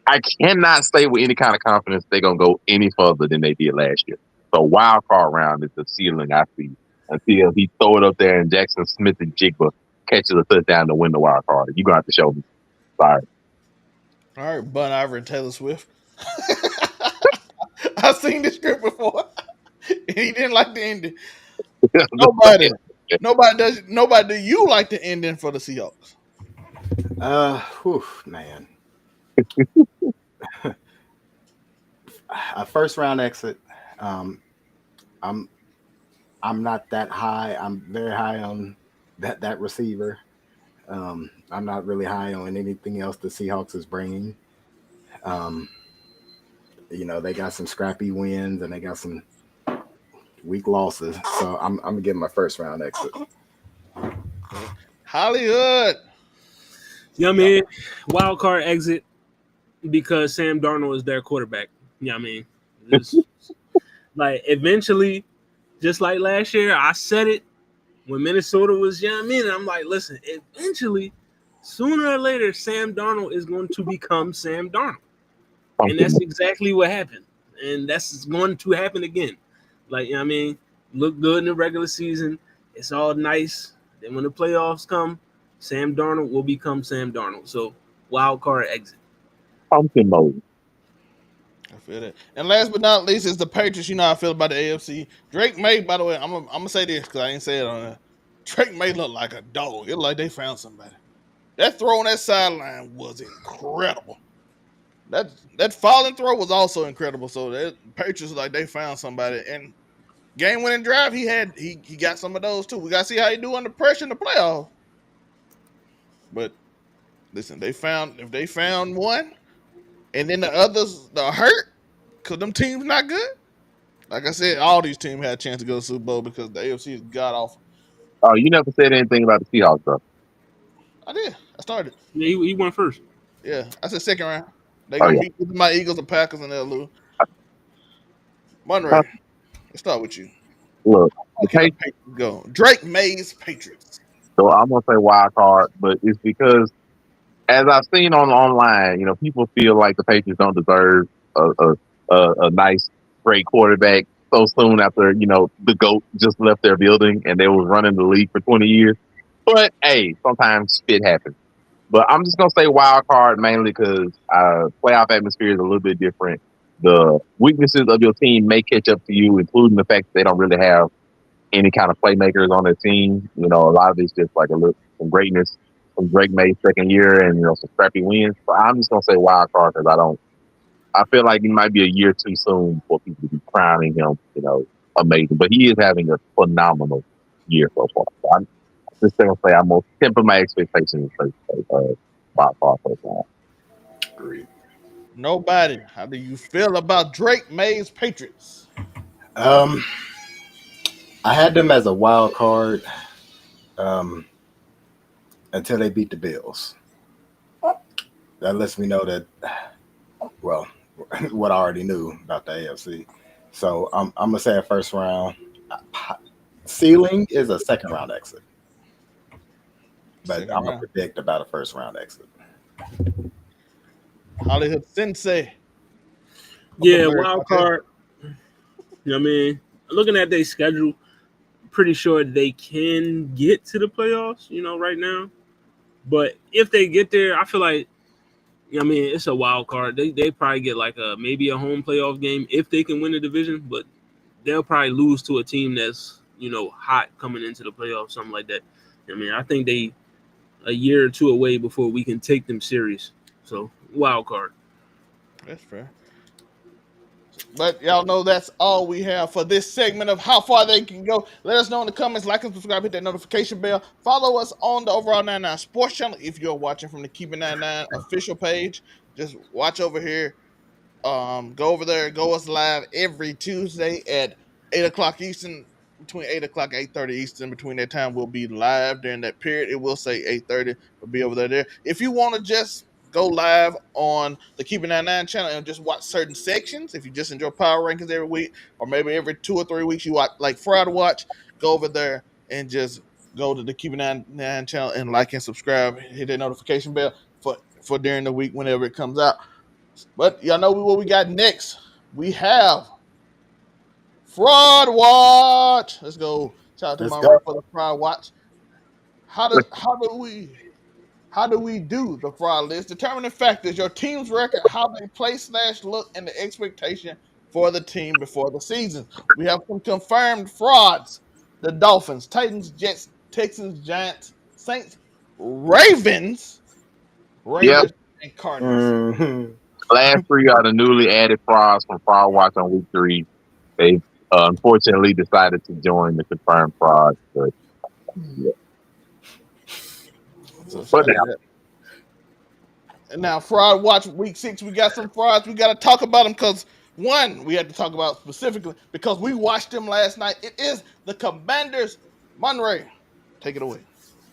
I cannot say with any kind of confidence they're going to go any further than they did last year. So wild card round is the ceiling I see until he throw it up there and Jackson Smith and Jigba catches a touchdown to win the wild card. You're going to have to show me. Sorry. All right, Bun Iver and Taylor Swift. I've seen this script before. And he didn't like the ending. Nobody do you like the ending for the Seahawks? Man. A 1st round exit. I'm not that high. I'm very high on that receiver. I'm not really high on anything else the Seahawks is bringing. They got some scrappy wins and they got some weak losses. So I'm gonna give my 1st round exit. Hollywood. You know what I mean? Wild card exit because Sam Darnold is their quarterback. You know what I mean? Just, like eventually, just like last year, I said it when Minnesota was, you know what I mean? And I'm like, listen, eventually, sooner or later, Sam Darnold is going to become Sam Darnold. And that's exactly what happened. And that's going to happen again. Like, you know what I mean? Look good in the regular season. It's all nice. Then when the playoffs come, Sam Darnold will become Sam Darnold. So, wild card exit. Pumpkin mode. I feel that. And last but not least is the Patriots. You know how I feel about the AFC. Drake May, by the way, I'm gonna say this because I ain't say it on there. Drake May look like a dog. It look like they found somebody. That throw on that sideline was incredible. That falling throw was also incredible. So that Patriots like they found somebody. And game winning drive, he got some of those too. We gotta see how he do under pressure in the playoffs. But listen, if they found one, and then the others are hurt because them teams not good. Like I said, all these teams had a chance to go to the Super Bowl because the AFC is god awful. Oh, you never said anything about the Seahawks, though. I did. I started. Yeah, he went first. Yeah, I said 2nd round. They gonna beat my Eagles and Packers and they'll lose. Monray, let's start with you. Look, the Patriots go. Drake May's Patriots. So I'm gonna say wild card, but it's because as I've seen online, people feel like the Patriots don't deserve a nice, great quarterback so soon after the GOAT just left their building and they was running the league for 20 years. But hey, sometimes shit happens. But I'm just gonna say wild card mainly because playoff atmosphere is a little bit different. The weaknesses of your team may catch up to you, including the fact that they don't really have any kind of playmakers on their team. A lot of it's just like some greatness from Drake May's 2nd year and some scrappy wins. But I'm just gonna say wild card because I feel like it might be a year too soon for people to be crowning him, amazing. But he is having a phenomenal year so far. So I'm just gonna say I'm gonna temper my expectations for wild card first round. Agreed. Nobody. How do you feel about Drake May's Patriots? Um, I had them as a wild card um, until they beat the Bills. That lets me know that, well, what I already knew about the AFC. So I'm gonna say a first round. Ceiling is a second round exit, but Second I'm gonna round. predict about a first round exit. Hollywood Sensei. Yeah, Huckleberry wild Cartel. card. You know what I mean? Looking at their schedule, pretty sure they can get to the playoffs, right now. But if they get there, I feel like, it's a wild card. They probably get like maybe a home playoff game if they can win the division, but they'll probably lose to a team that's, hot coming into the playoffs, something like that. I think they a year or two away before we can take them serious. So wild card. That's fair. But y'all know that's all we have for this segment of How Far They Can Go. Let us know in the comments, like and subscribe, hit that notification bell. Follow us on the Overall 99 Sports channel if you're watching from the Keeping 99 official page. Just watch over here. Go over there, go us live every Tuesday at 8 o'clock Eastern, between 8 o'clock and 8:30 Eastern. Between that time, we'll be live during that period. It will say 8:30, but be over there. If you want to just go live on the Keeping 99 channel and just watch certain sections, if you just enjoy power rankings every week, or maybe every 2 or 3 weeks you watch like Friday Watch, go over there and just go to the Keeping 99 channel and like and subscribe, hit that notification bell for during the week whenever it comes out. But y'all know what we got next. We have Fraud Watch. Let's go. Shout out to Let's Monray go. for the Fraud Watch. How do we do the fraud list? Determining factors, your team's record, how they play/look, and the expectation for the team before the season. We have some confirmed frauds: the Dolphins, Titans, Jets, Texans, Giants, Saints, Ravens, Yep. Raiders, and Cardinals. Mhm. Last three are the newly added frauds from Fraud Watch on week 3. They unfortunately decided to join the confirmed fraud. But, yeah. So But shout out to now, that. And now, Fraud Watch Week 6, we got some frauds. We got to talk about them because, one, we had to talk about specifically because we watched them last night. It is the Commanders. Monray, take it away.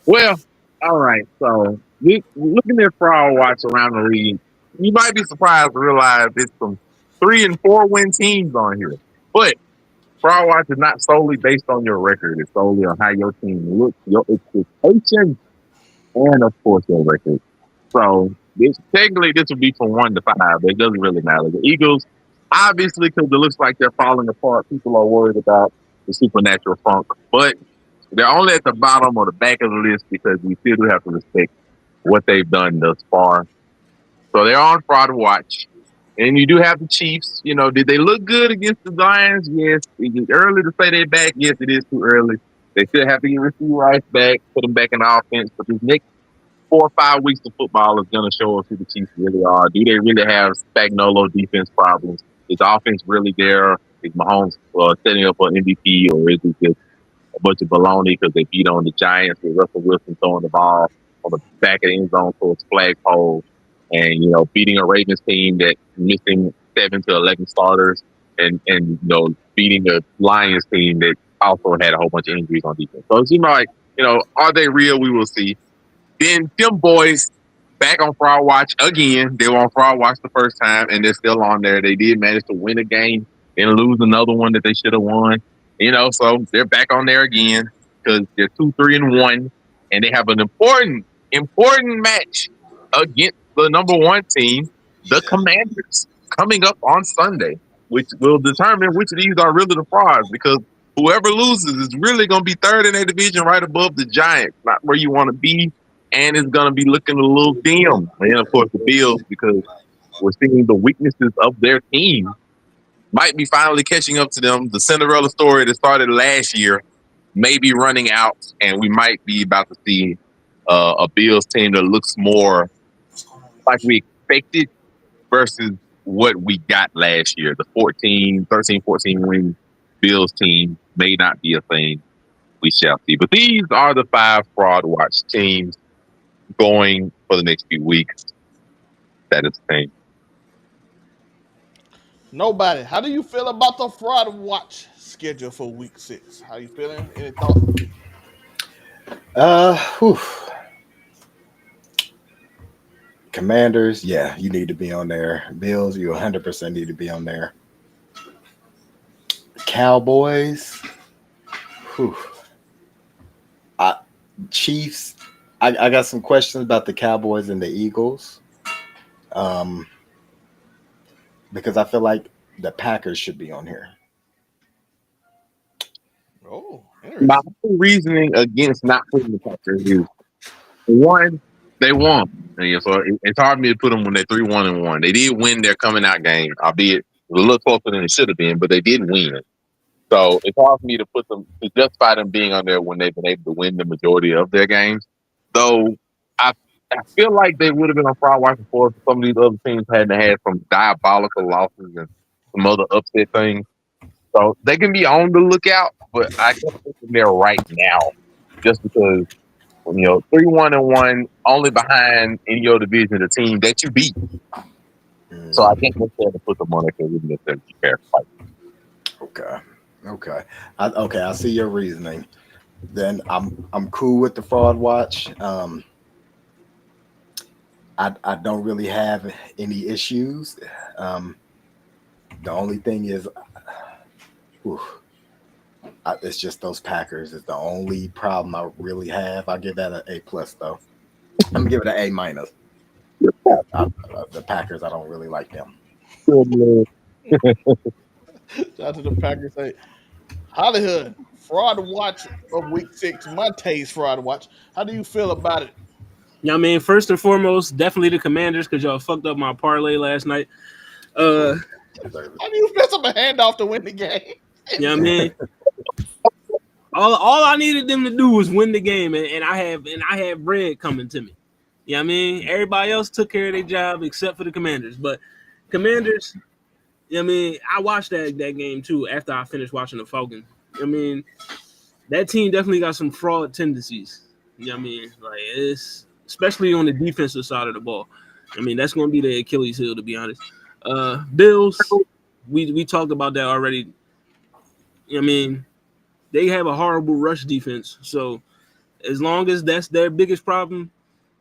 well, all right. So, looking at Fraud Watch around the league, you might be surprised to realize it's some 3 and 4 win teams on here. But Fraud Watch is not solely based on your record. It's solely on how your team looks, your expectations, and of course your record. So technically this would be from 1 to 5. But it doesn't really matter. The Eagles, obviously, because it looks like they're falling apart, people are worried about the supernatural funk. But they're only at the bottom or the back of the list because we still do have to respect what they've done thus far. So they're on Fraud Watch. And you do have the Chiefs. Did they look good against the Lions? Yes. Is it early to say they're back? Yes, it is too early. They still have to get Rasheed Rice back, put them back in the offense. But this next 4 or 5 weeks of football is going to show us who the Chiefs really are. Do they really have Spagnolo defense problems? Is the offense really there? Is Mahomes setting up for MVP, or is it just a bunch of baloney because they beat on the Giants with Russell Wilson throwing the ball on the back of the end zone towards flagpole, and beating a Ravens team that's missing 7 to 11 starters, and beating a Lions team that also had a whole bunch of injuries on defense. So it seems like are they real? We will see. Then them boys back on Fraud Watch again. They were on Fraud Watch the first time, and they're still on there. They did manage to win a game and lose another one that they should have won. So they're back on there again because they're 2-3-1, and they have an important match against the number 1 team, the Commanders, coming up on Sunday, which will determine which of these are really the frauds, because whoever loses is really going to be third in their division right above the Giants, not where you want to be, and it's going to be looking a little dim. And of course, the Bills, because we're seeing the weaknesses of their team, might be finally catching up to them. The Cinderella story that started last year may be running out, and we might be about to see a Bills team that looks more like we expected versus what we got last year. The 13-14 win Bills team may not be a thing. We shall see. But these are the 5 Fraud Watch teams going for the next few weeks. That is the thing. Nobody. How do you feel about the fraud watch schedule for week 6? How you feeling? Any thoughts? Whew. Commanders, yeah, you need to be on there. Bills, you 100% need to be on there. Cowboys, whew. Chiefs, I got some questions about the Cowboys and the Eagles. Because I feel like the Packers should be on here. Oh, My interesting. reasoning against not putting the Packers is one, they won. And yeah, so it's hard for me to put them when they're 3-1-1. They did win their coming out game, albeit a little closer than it should have been, but they did win. So it's hard for me to put them to justify them being on there when they've been able to win the majority of their games. Though I feel like they would have been on fraud watch before if some of these other teams hadn't had some diabolical losses and some other upset things. So they can be on the lookout, but I can't put them there right now just because 3-1-1, only behind in your division the team that you beat. So I can't necessarily put them on there because we didn't necessarily care. Okay. I see your reasoning. Then I'm cool with the fraud watch. I don't really have any issues. The only thing is, it's just those Packers is the only problem I really have. I give that an A+ though. I'm gonna give it an A-. The Packers, I don't really like them. Shout out to the Packers. Hey, Hollywood, fraud watch of week 6, Monte's fraud watch. How do you feel about it? Yeah, I mean, first and foremost, definitely the Commanders because y'all fucked up my parlay last night. How do you mess up a handoff to win the game? Yeah, I mean, all I needed them to do was win the game, and I have bread coming to me. Yeah, I mean, everybody else took care of their job except for the Commanders. But Commanders, I mean, I watched that game too after I finished watching the Falcons. I mean, that team definitely got some fraud tendencies. You know what I mean? Like it's especially on the defensive side of the ball. I mean, that's going to be the Achilles heel, to be honest. Bills, we talked about that already. I mean, they have a horrible rush defense. So as long as that's their biggest problem,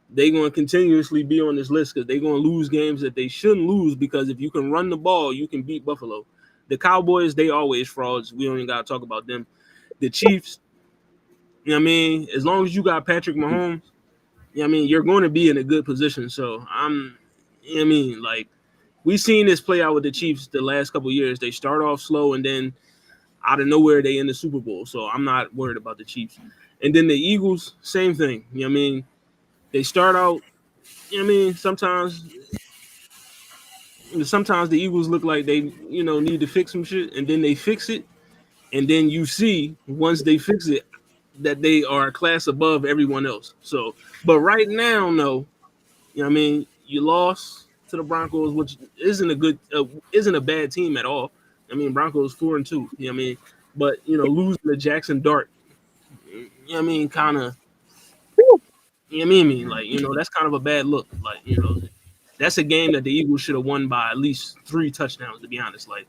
they're going to continuously be on this list because they're going to lose games that they shouldn't lose because if you can run the ball, you can beat Buffalo. The Cowboys, they always frauds. We don't even got to talk about them. The Chiefs, you know what I mean? As long as you got Patrick Mahomes, you know what I mean, you're going to be in a good position. So you know what I mean? Like, we've seen this play out with the Chiefs the last couple of years. They start off slow and then out of nowhere they in the Super Bowl. So I'm not worried about the Chiefs. And then the Eagles, same thing. You know what I mean? They start out, you know what I mean, sometimes the Eagles look like they, need to fix some shit and then they fix it. And then you see once they fix it that they are a class above everyone else. So, but right now, no, you know what I mean, you lost to the Broncos, which isn't a bad team at all. I mean, Broncos 4-2, you know what I mean, but losing to Jackson Dart, you know what I mean, kind of, you know what I mean, like that's kind of a bad look. Like that's a game that the Eagles should have won by at least 3 touchdowns. To be honest, like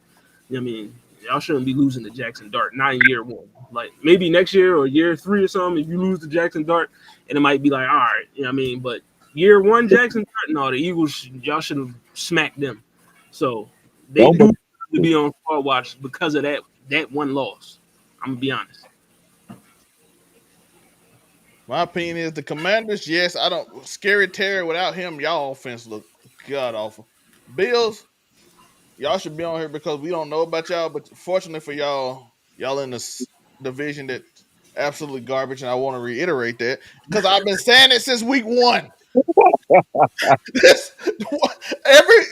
you know what I mean, y'all shouldn't be losing to Jackson Dart, not in year 1. Like maybe next year or year 3 or something, if you lose to Jackson Dart, and it might be like, all right, you know what I mean, but year 1 Jackson Dart, no, the Eagles, y'all should have smacked them. So they do have to be on fraud watch because of that one loss. I'm gonna be honest. My opinion is the Commanders. Yes, I don't. Scary Terry without him, y'all offense look god awful. Bills, y'all should be on here because we don't know about y'all. But fortunately for y'all in this division that absolutely garbage, and I want to reiterate that because I've been saying it since week 1.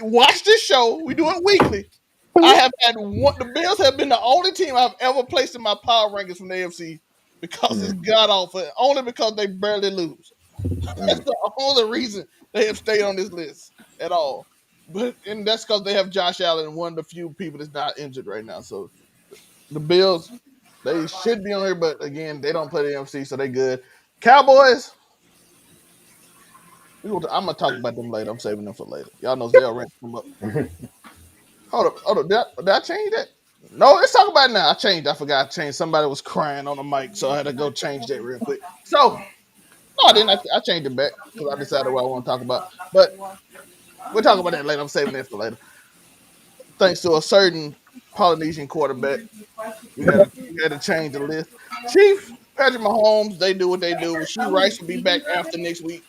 Watch this show. We do it weekly. I have had one. The Bills have been the only team I've ever placed in my power rankings from the AFC because it's god awful. Only because they barely lose. That's the only reason they have stayed on this list at all. And that's because they have Josh Allen, one of the few people that's not injured right now. So the Bills, they should be on here, but again, they don't play the NFC, so they good. Cowboys, I'm gonna talk about them later. I'm saving them for later. Y'all know Zel Rants come up. Hold up. Did I change that? No, let's talk about it now. I changed. I forgot I changed. Somebody was crying on the mic, so I had to go change that real quick. So, no, I didn't. I changed it back because I decided what I want to talk about. But we'll talk about that later. I'm saving that for later. Thanks to a certain Polynesian quarterback, we had to change the list. Chief, Patrick Mahomes, they do what they do. Rasheed Rice will be back after next week.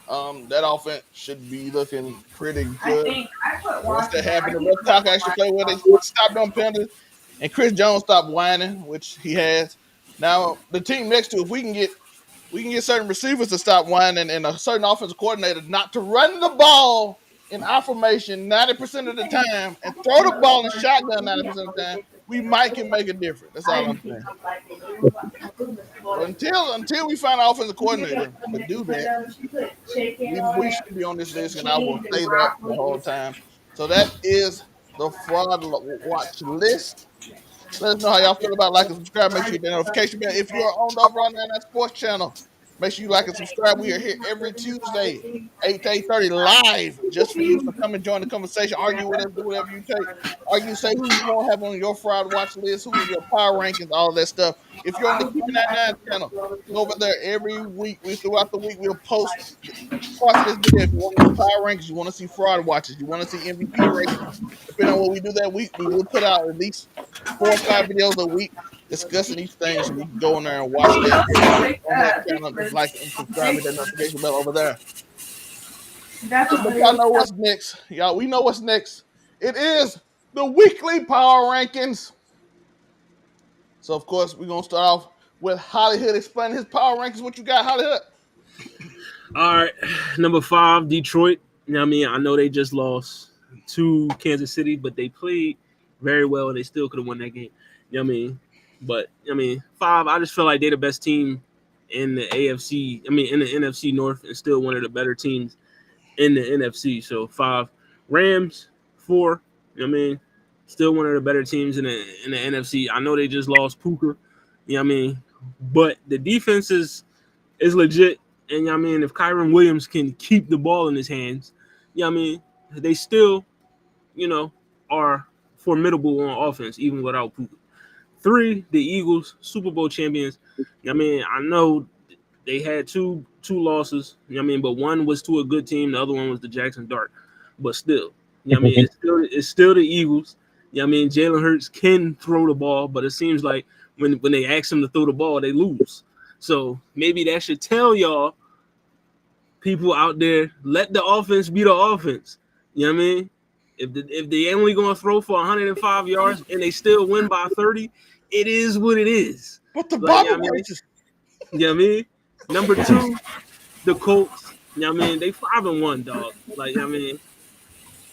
That offense should be looking pretty good. Once that happened, the rest talk actually play where they stopped on penalties, and Chris Jones stopped whining, which he has. Now the team next to, if we can get certain receivers to stop whining and a certain offensive coordinator not to run the ball in I formation 90% of the time and throw the ball in shotgun 90% of the time, we might can make a difference. That's all I'm saying. So until we find an offensive coordinator to do that, we should be on this list, and I will say that the whole time. So that is the fraud watch list. Let us know how y'all feel about like and subscribe. Make sure you hit the notification bell. If you are on the Overall 99 Sports channel, make sure you like and subscribe. We are here every Tuesday, 8 to 8:30 live just for you. So come and join the conversation. Argue with us. Do whatever you take. Argue, say who you want to have on your fraud watch list, who your power rankings, all that stuff. If you're on the Keep 99 channel, go over there every week. Throughout the week, we'll post parts of this video. If you want to see power rankings, you want to see fraud watches, you want to see MVP races, depending on what we do that week, we will put out at least 4 or 5 videos a week discussing these things. So you can go in there and watch that on that channel. Just like and subscribe with that notification bell over there. But y'all know what's next. Y'all, we know what's next. It is the weekly power rankings. So of course we're gonna start off with Hollywood explaining his power rankings. What you got, Hollywood? All right, number 5, Detroit. You know what I mean? I know they just lost to Kansas City, but they played very well and they still could have won that game. You know what I mean? But I mean, 5, I just feel like they're the best team in the AFC. I mean, in the NFC North, and still one of the better teams in the NFC. So 5. Rams, 4. You know what I mean? Still one of the better teams in the NFC. I know they just lost Puka. You know what I mean? But the defense is legit. And you know what I mean, if Kyron Williams can keep the ball in his hands, you know what I mean, they still, you know, are formidable on offense, even without Puka. 3, the Eagles, Super Bowl champions. You know what I mean, I know they had two losses, you know what I mean, but one was to a good team, the other one was the Jackson Dart. But still, you know what I mean, it's still the Eagles. You know what I mean, Jalen Hurts can throw the ball, but it seems like when they ask him to throw the ball, they lose. So maybe that should tell y'all, people out there, let the offense be the offense. You know what I mean? If they only going to throw for 105 yards and they still win by 30, it is what it is. But the Like, Bible verses. you know what I mean? Number 2, the Colts. You know what I mean? They 5-1, dog. Like, you know what I mean?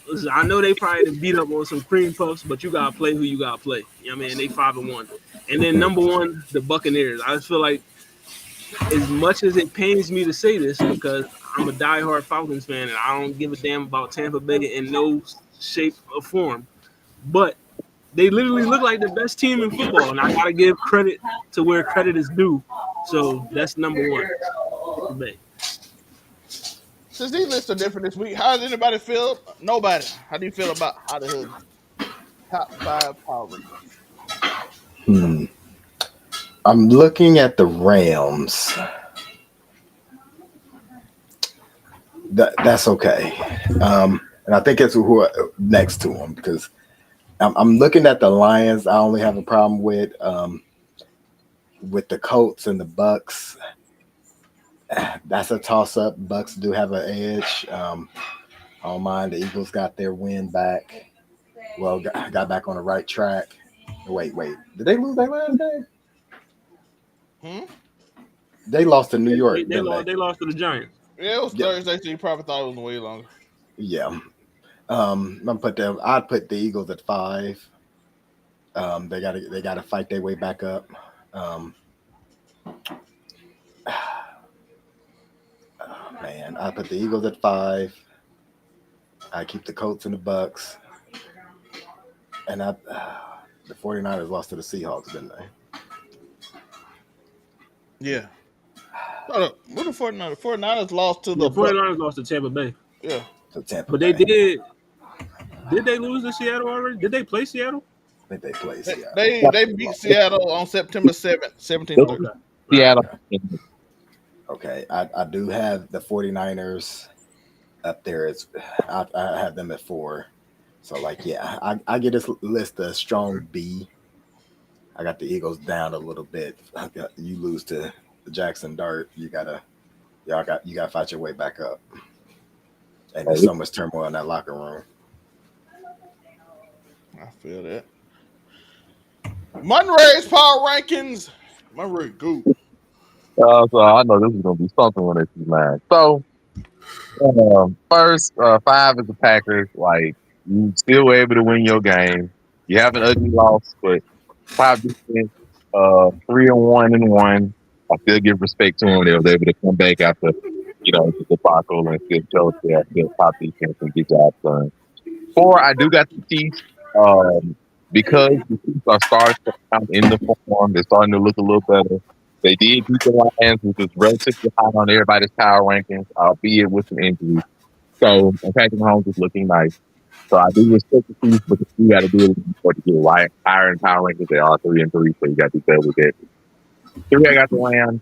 Listen, I know they probably done beat up on some cream puffs, but you gotta play who you gotta play. You know what I mean? They 5-1. And then number 1, the Buccaneers. I just feel like, as much as it pains me to say this, because I'm a diehard Falcons fan and I don't give a damn about Tampa Bay in no shape or form, but they literally look like the best team in football, and I gotta give credit to where credit is due. So that's number 1. Tampa Bay. Since these lists are different this week, how does anybody feel? Nobody. How do you feel about Hollywood's top 5 power rankings? I'm looking at the Rams. That's okay. And I think it's who are next to them, because I'm looking at the Lions. I only have a problem with the Colts and the Bucks. That's a toss-up. Bucks do have an edge. I don't mind. The Eagles got their win back. Well, got back on the right track. Wait. Did they lose their last game? They lost to New York. They lost to the Giants. Yeah, it was Thursday, so you probably thought it was way longer. Yeah. I'd put the Eagles at 5. They gotta fight their way back up. Man, I put the Eagles at 5. I keep the Colts and the Bucks. And the 49ers lost to the Seahawks, didn't they? Yeah. What the 49ers? 49ers lost to The the Bucks. 49ers lost to Tampa Bay, Yeah. to Tampa but they Bay. did. Did they lose to Seattle already? Did they play Seattle? I think they play They, Seattle. they beat Seattle on September 7th, 17-13. Okay. Seattle. Okay, I do have the 49ers up there. I have them at 4. So like, yeah, I get this list a strong B. I got the Eagles down a little bit. You lose to Jackson Dart, you gotta fight your way back up. And there's so much turmoil in that locker room. I feel that. Monray's power rankings. Monray, go. So I know this is gonna be something when it's mine. So first, 5 is the Packers. Like you still were able to win your game. You have an ugly loss, but 5 defense, 3-1-1. I still give respect to them. They were able to come back after the debacle and still show their top defense and get jobs done. 4, I do got the Chiefs. Because the Chiefs are starting to come in the form, they're starting to look a little better. They did beat the Lions, which was relatively high on everybody's power rankings, albeit with some injuries. So, Patrick Mahomes is looking nice. So, I do respect the Chiefs, but you got to do it before to get higher in power rankings. They are 3-3, so you got to be fair with that. 3, I got the Rams.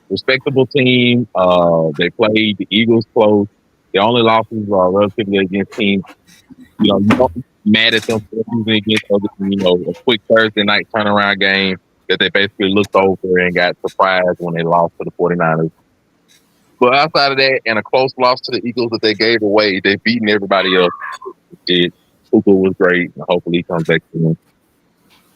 Respectable team. They played the Eagles close. The only losses are relatively against teams. You don't be mad at them for losing against other, a quick Thursday night turnaround game that they basically looked over and got surprised when they lost to the 49ers. But outside of that, and a close loss to the Eagles that they gave away, they've beaten everybody else. Puka was great, and hopefully he comes back soon.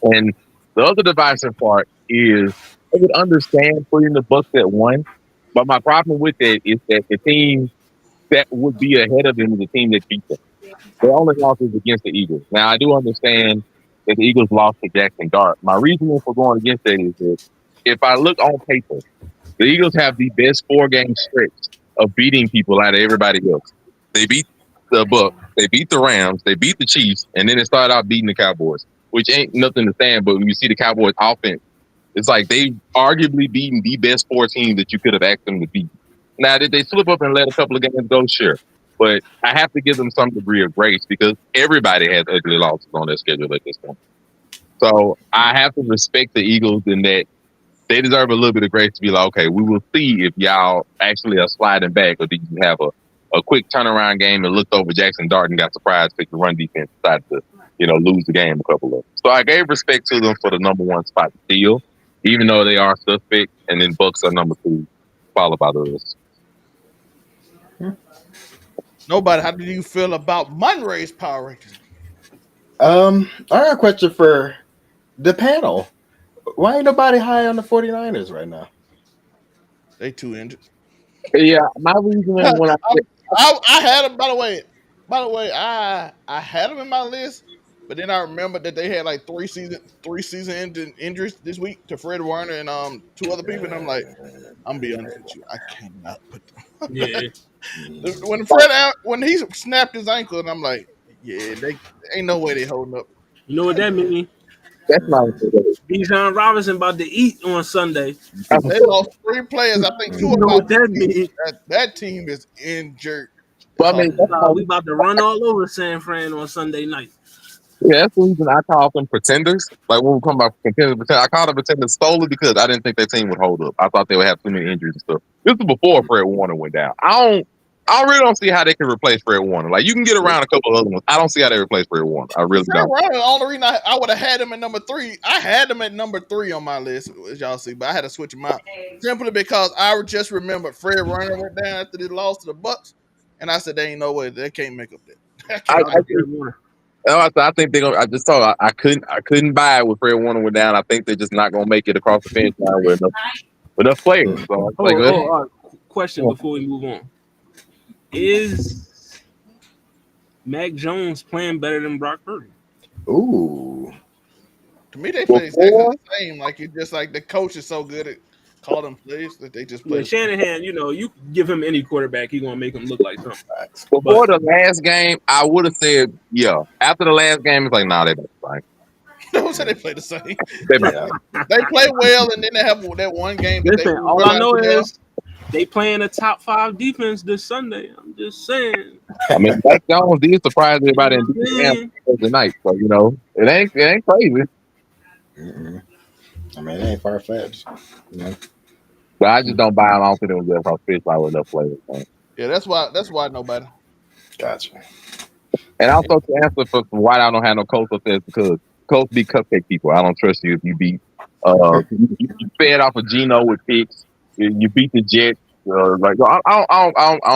And the other divisive part is I would understand putting the Bucks at 1, but my problem with that is that the team that would be ahead of them is the team that beat them. Their only loss is against the Eagles. Now, I do understand that the Eagles lost to Jackson Dart. My reasoning for going against that is that if I look on paper, the Eagles have the best 4-game stretch of beating people out of everybody else. They beat the Bucks, they beat the Rams, they beat the Chiefs, and then they started out beating the Cowboys, which ain't nothing to stand. But when you see the Cowboys offense, it's like they arguably beating the best 4 teams that you could have asked them to beat. Now, did they slip up and let a couple of games go? Sure. But I have to give them some degree of grace because everybody has ugly losses on their schedule at this point. So I have to respect the Eagles in that they deserve a little bit of grace to be like, okay, we will see if y'all actually are sliding back, or did you have a quick turnaround game and looked over Jackson Dart and got surprised because the run defense decided to, lose the game a couple of. So I gave respect to them for the number 1 spot still, even though they are suspect, and then Bucks are number 2, followed by the rest. Nobody, how do you feel about Monray's power rankings? I got a question for the panel. Why ain't nobody high on the 49ers right now? They too injured. Yeah, my reason when I had them. By the way, I had them in my list, but then I remembered that they had like 3 season injuries this week to Fred Warner and 2 other people, and I'm like, I'm be honest with you, I cannot put them. Yeah. When he snapped his ankle, and I'm like, yeah, they ain't no way they holding up. You know what that means? that's not Bijan Robinson about to eat on Sunday. They lost 3 players. I think 2 You know of what them. that means? That team is injured. But I mean, We about to run all over San Fran on Sunday night. yeah, that's the reason I call them pretenders. Like when we come about contenders, I call them pretenders solely because I didn't think their team would hold up. I thought they would have too many injuries and stuff. This was before Fred Warner went down. I really don't see how they can replace Fred Warner. Like you can get around a couple of other ones. I don't see how they replace Fred Warner. I really Fred don't. Warner, the only reason I would have had him at number 3. I had him at number 3 on my list, as y'all see, but I had to switch him out simply because I just remembered Fred Warner went down after they lost to the Bucks, and I said there ain't no way they can't make up that. I think they're gonna. I just thought I couldn't buy it with Fred Warner went down. I think they're just not gonna make it across the finish line with enough players. So Question before we move on: is Mac Jones playing better than Brock Purdy? Ooh. To me, they play exactly the same. Like it's just like the coach is so good at calling plays that they just play. Yeah, Shanahan, you give him any quarterback, he's gonna make him look like something. Before the last game, I would have said yeah. After the last game, it's like nah, they better fine. Don't say they play the same. They They play well, and then they have that one game. Listen, all I know is They playing a top 5 defense this Sunday. I'm just saying. I mean, Mac Jones did surprise You everybody know and what beat the I'm Rams saying? Thursday night. So it ain't crazy. Mm-mm. I mean, it ain't far fetched. You know? But I just don't buy him. I don't think they'll get across fish line with enough players. Man. Yeah, that's why nobody. Gotcha. And also to answer for why I don't have no Colts up there is because Colts beat cupcake people. I don't trust you if you beat you fed off of Geno with picks. You beat the Jets. I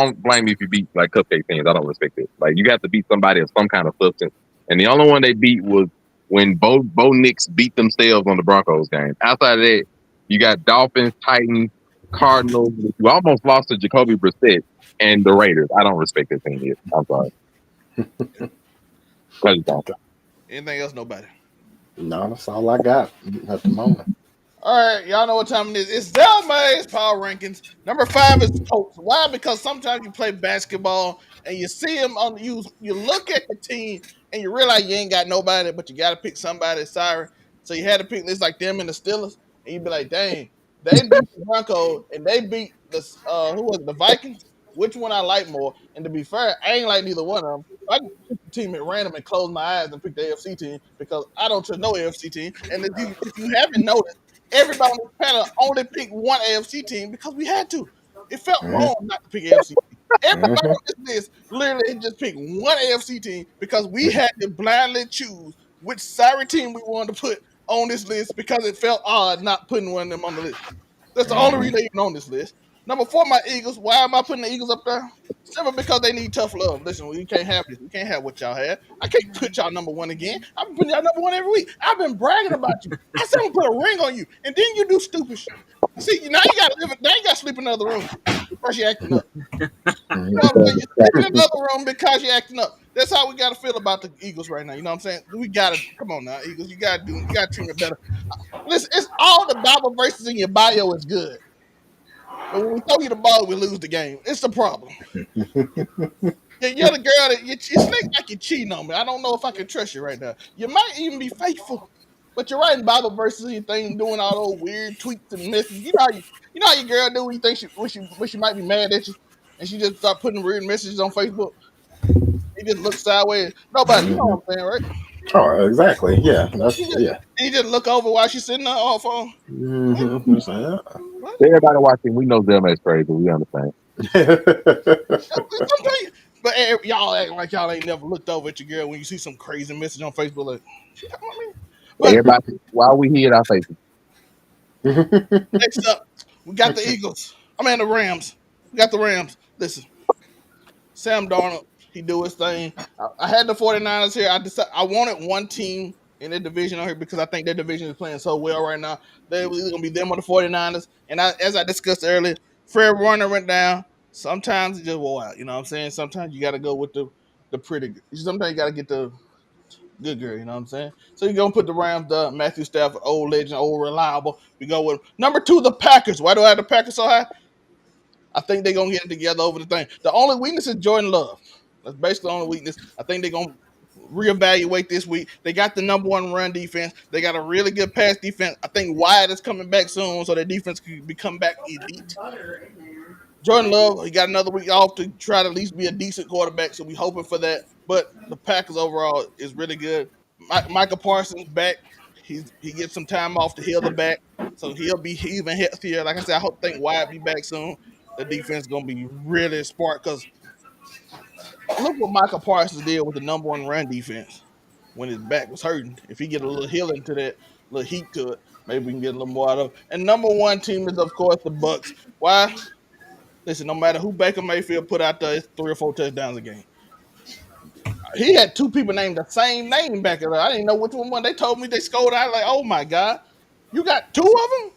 don't blame you if you beat like cupcake teams. I don't respect it. Like you got to beat somebody of some kind of substance. And the only one they beat was when Bo Nix beat themselves on the Broncos game. Outside of that, you got Dolphins, Titans, Cardinals. You almost lost to Jacoby Brissett and the Raiders. I don't respect this team yet. I'm sorry. I just don't. Anything else? Nobody. No, that's all I got at the moment. All right, y'all know what time it is. It's Zelmae's Power Rankings. Number 5 is Colts. Why? Because sometimes you play basketball and you see them on you look at the team and you realize you ain't got nobody, but you got to pick somebody. Sorry, so you had to pick this like them and the Steelers, and you'd be like, dang, they beat the Broncos and they beat the who was it, the Vikings. Which one I like more? And to be fair, I ain't like neither one of them. I can pick the team at random and close my eyes and pick the AFC team because I don't trust no AFC team. And if you haven't noticed, everybody on this panel only picked one AFC team because we had to. It felt Mm-hmm. wrong not to pick AFC. Everybody Mm-hmm. on this list literally just picked one AFC team because we had to blindly choose which sorry team we wanted to put on this list because it felt odd not putting one of them on the list. That's the only reason they even on this list. Number 4, my Eagles. Why am I putting the Eagles up there? Simply because they need tough love. Listen, we can't have this. We can't have what y'all had. I can't put y'all number 1 again. I've been putting y'all number 1 every week. I've been bragging about you. I said I'm gonna put a ring on you, and then you do stupid shit. See, now you gotta live. Now you gotta sleep in another room because you're acting up. You know what I'm saying? You're sleeping in another room because you're acting up. That's how we gotta feel about the Eagles right now. You know what I'm saying? We gotta come on now, Eagles. You gotta treat me better. Listen, it's all the Bible verses in your bio is good. But when we throw you the ball, we lose the game. It's the problem. You're the girl that it's like you're cheating on me. I don't know if I can trust you right now. You might even be faithful, but you're writing Bible verses and you think doing all those weird tweets and messages. You know how your girl do when you think she might be mad at you, and she just start putting weird messages on Facebook. He just looks sideways. Nobody, you know Mm-hmm. what I'm saying, right? Oh, exactly. Yeah, He that's just, yeah. he just look over while she's sitting there on phone. What? Mm-hmm. What? Everybody watching, we know Zelmae's crazy. We understand. Sometimes, but y'all act like y'all ain't never looked over at your girl when you see some crazy message on Facebook. Like, she talking about me. But Everybody, while we here, our faces. next up, we got the Eagles. I mean the Rams. We got the Rams. Listen, Sam Darnold, he do his thing. I had the 49ers here. I wanted one team in the division on here because I think their division is playing so well right now. They're either gonna be them or the 49ers. And as I discussed earlier, Fred Warner went down. Sometimes it just wore out. You know what I'm saying? Sometimes you gotta go with the pretty. Sometimes you gotta get the good girl. You know what I'm saying? So you're gonna put the Rams, the Matthew Stafford, old legend, old reliable. We go with number 2, the Packers. Why do I have the Packers so high? I think they're gonna get it together over the thing. The only weakness is Jordan Love. That's basically the only weakness. I think they're gonna reevaluate this week. They got the number 1 run defense. They got a really good pass defense. I think Wyatt is coming back soon, so their defense could become back elite. Jordan Love, he got another week off to try to at least be a decent quarterback, so we hoping for that. But the Packers overall is really good. Michael Parsons back. He gets some time off to heal the back, so he'll be even healthier. Like I said, I think Wyatt be back soon. The defense is gonna be really smart because look what Michael Parsons did with the number 1 run defense when his back was hurting. If he get a little healing to that, little heat to it, maybe we can get a little more out of it. And number 1 team is of course the Bucks. Why? Listen, no matter who Baker Mayfield put out there, it's 3 or 4 touchdowns a game. He had 2 people named the same name back there. I didn't know which one won. They told me they scored out like, oh my God, you got 2 of them?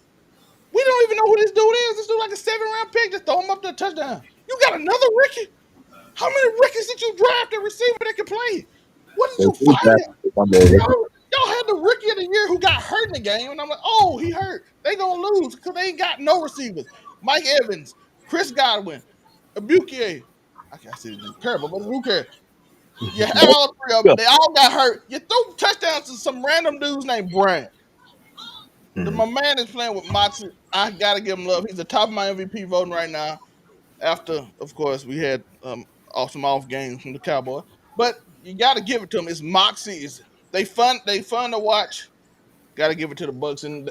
We don't even know who this dude is. This dude like a 7-round pick. Just throw him up to a touchdown. You got another Ricky? How many Rickies did you draft a receiver that can play? What did you find? Y'all had the rookie of the year who got hurt in the game, and I'm like, oh, he hurt. They gonna lose because they ain't got no receivers. Mike Evans, Chris Godwin, Abukie. I can't say his name terrible, but who cares? You had all 3 of them. They all got hurt. You threw touchdowns to some random dudes named Bryant. My man is playing with Moxie. I gotta give him love. He's the top of my MVP voting right now. After, of course, we had awesome off games from the Cowboys, but you gotta give it to him. It's Moxie. They fun. They fun to watch. Got to give it to the Bucks, and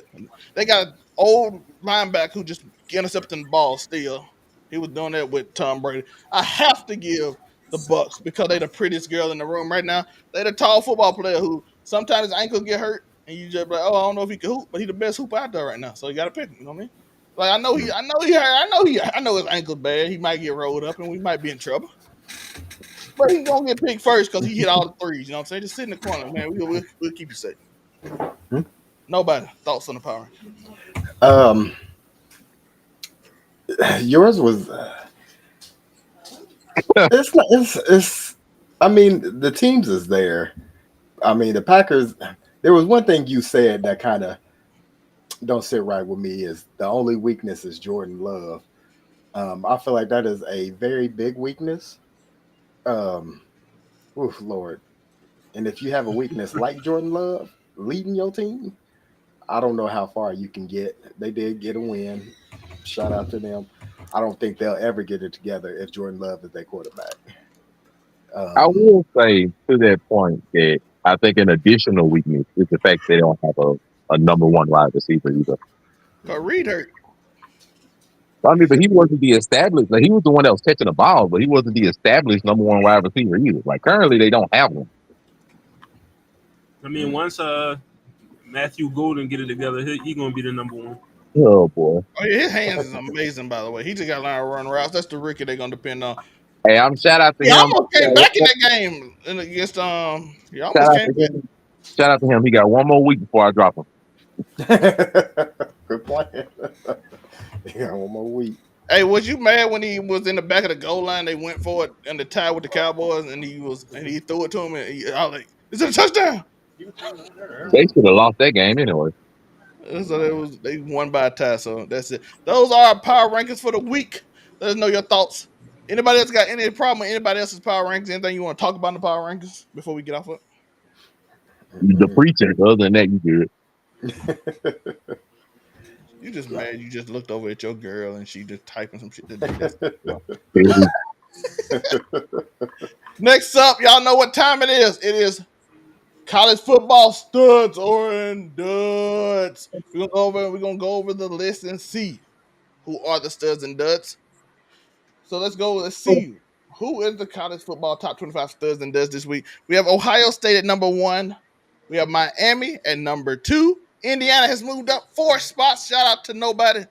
they got an old linebacker who just intercepting the ball. Still, he was doing that with Tom Brady. I have to give the Bucks because they're the prettiest girl in the room right now. They're the tall football player who sometimes his ankles get hurt, and you just be like, oh, I don't know if he can hoop, but he's the best hooper out there right now. So you got to pick him. You know what I mean? Like I know I know his ankle's bad. He might get rolled up, and we might be in trouble. But he's gonna get picked first because he hit all the threes. You know what I'm saying? Just sit in the corner, man. We'll keep you safe. Nobody thoughts on the power. Yours was. It's. I mean, the teams is there. I mean, the Packers. There was one thing you said that kind of don't sit right with me. Is the only weakness is Jordan Love. I feel like that is a very big weakness. Oof, Lord. And if you have a weakness like Jordan Love leading your team, I don't know how far you can get. They did get a win. Shout out to them. I don't think they'll ever get it together if Jordan Love is their quarterback. I will say to that point that I think an additional weakness is the fact they don't have a number one wide receiver either. Reed hurt. I mean, but he wasn't the established. Like, he was the one that was catching the ball, but he wasn't the established number one wide receiver either. Like currently, they don't have one. I mean, once Matthew Golden get it together, he gonna be the number one. Oh boy! Oh yeah, his hands is amazing. By the way, he just got a line of run routes. That's the rookie they're gonna depend on. Hey, I'm shout out to He him. almost came back in that game against He almost came back. Shout out to him. He got one more week before I drop him. Good plan. Yeah, one more week. Hey, was you mad when he was in the back of the goal line? They went for it in the tie with the Cowboys, and he threw it to him, and I was like, "Is it a touchdown?" They should have lost that game anyway. So they won by a tie. So that's it. Those are our power rankings for the week. Let us know your thoughts. Anybody else got any problem with anybody else's power rankings? Anything you want to talk about in the power rankings before we get off of it? The preacher, other than that, you good. You just mad. You just looked over at your girl and she just typing some shit. Next up, y'all know what time it is. It is college football studs or duds. We're gonna go over the list and see who are the studs and duds. So let's see who is the college football top 25 studs and duds this week. We have Ohio State at number 1. We have Miami at number 2. Indiana has moved up 4 spots. Shout out to nobody.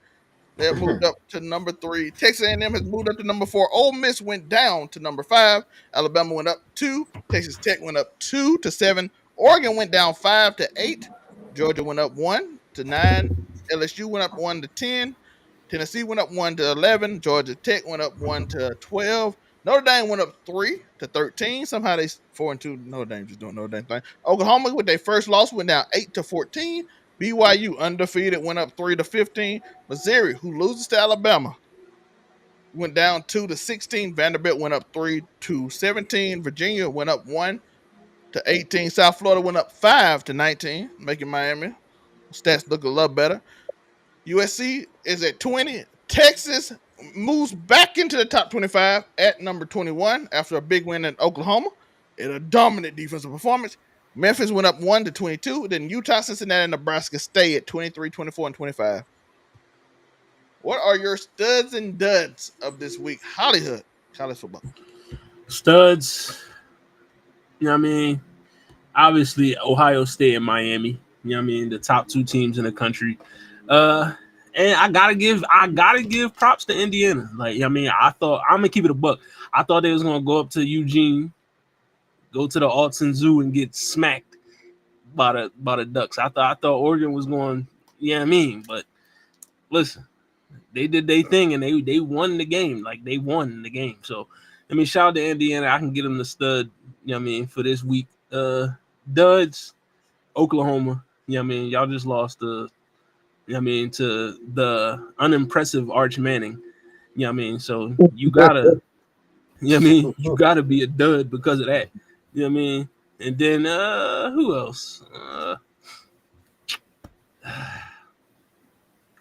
They have moved up to number 3. Texas A&M has moved up to number 4. Ole Miss went down to number 5. Alabama went up 2. Texas Tech went up 2 to 7. Oregon went down 5 to 8. Georgia went up 1 to 9. LSU went up 1 to 10. Tennessee went up 1 to 11. Georgia Tech went up 1 to 12. Notre Dame went up 3 to 13. Somehow they 4-2. Notre Dame just doing Notre Dame thing. Oklahoma with their first loss went down 8 to 14. BYU undefeated went up 3 to 15. Missouri, who loses to Alabama, went down 2 to 16. Vanderbilt went up 3 to 17. Virginia went up 1 to 18. South Florida went up 5 to 19, making Miami stats look a lot better. USC is at 20. Texas moves back into the top 25 at number 21 after a big win in Oklahoma and a dominant defensive performance. Memphis went up 1 to 22. Then Utah, Cincinnati, and Nebraska stay at 23, 24, and 25. What are your studs and duds of this week? Hollywood college football. Studs. You know what I mean? Obviously, Ohio State and Miami. You know what I mean? The top 2 teams in the country. And I gotta give props to Indiana. Like, I mean, I thought I'm gonna keep it a buck. I thought they was gonna go up to Eugene, go to the Alton Zoo and get smacked by the Ducks. I thought Oregon was going, you know what I mean? But listen, they did their thing and they won the game. Like, they won the game. So I mean, shout out to Indiana. I can get them the stud, you know what I mean, for this week. Duds, Oklahoma. You know what I mean? Y'all just lost to the unimpressive Arch Manning. You know what I mean? So you gotta, you know what I mean? You gotta be a dud because of that. You know what I mean? And then who else?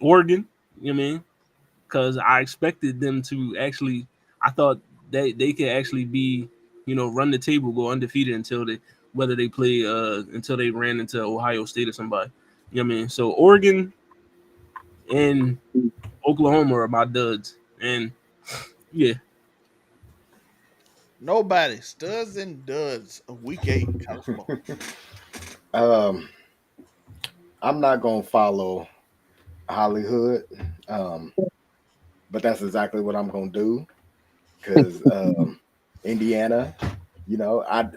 Oregon. You know what I mean? Because I expected them to actually. I thought they could actually be, run the table, go undefeated until they whether they play until they ran into Ohio State or somebody. You know what I mean? So Oregon and Oklahoma are my duds, and yeah, Nobody. Studs and duds of week 8 college football. Um, I'm not gonna follow Hollywood, um, but that's exactly what I'm gonna do because Indiana, I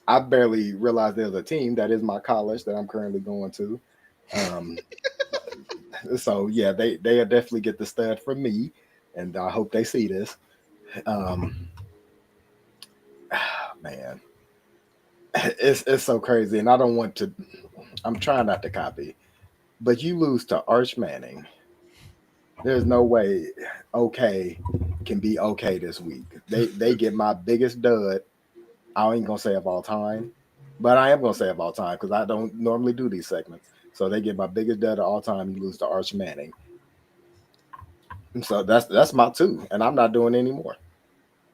I barely realized there's a team that is my college that I'm currently going to. Um, so yeah, they'll definitely get the stud from me, and I hope they see this. Um, man, it's so crazy, and I don't want to. I'm trying not to copy, but you lose to Arch Manning. There's no way okay can be okay this week. They get my biggest dud. I ain't gonna say of all time, but I am gonna say of all time because I don't normally do these segments. So they get my biggest dud of all time. You lose to Arch Manning. So that's my two, and I'm not doing any more.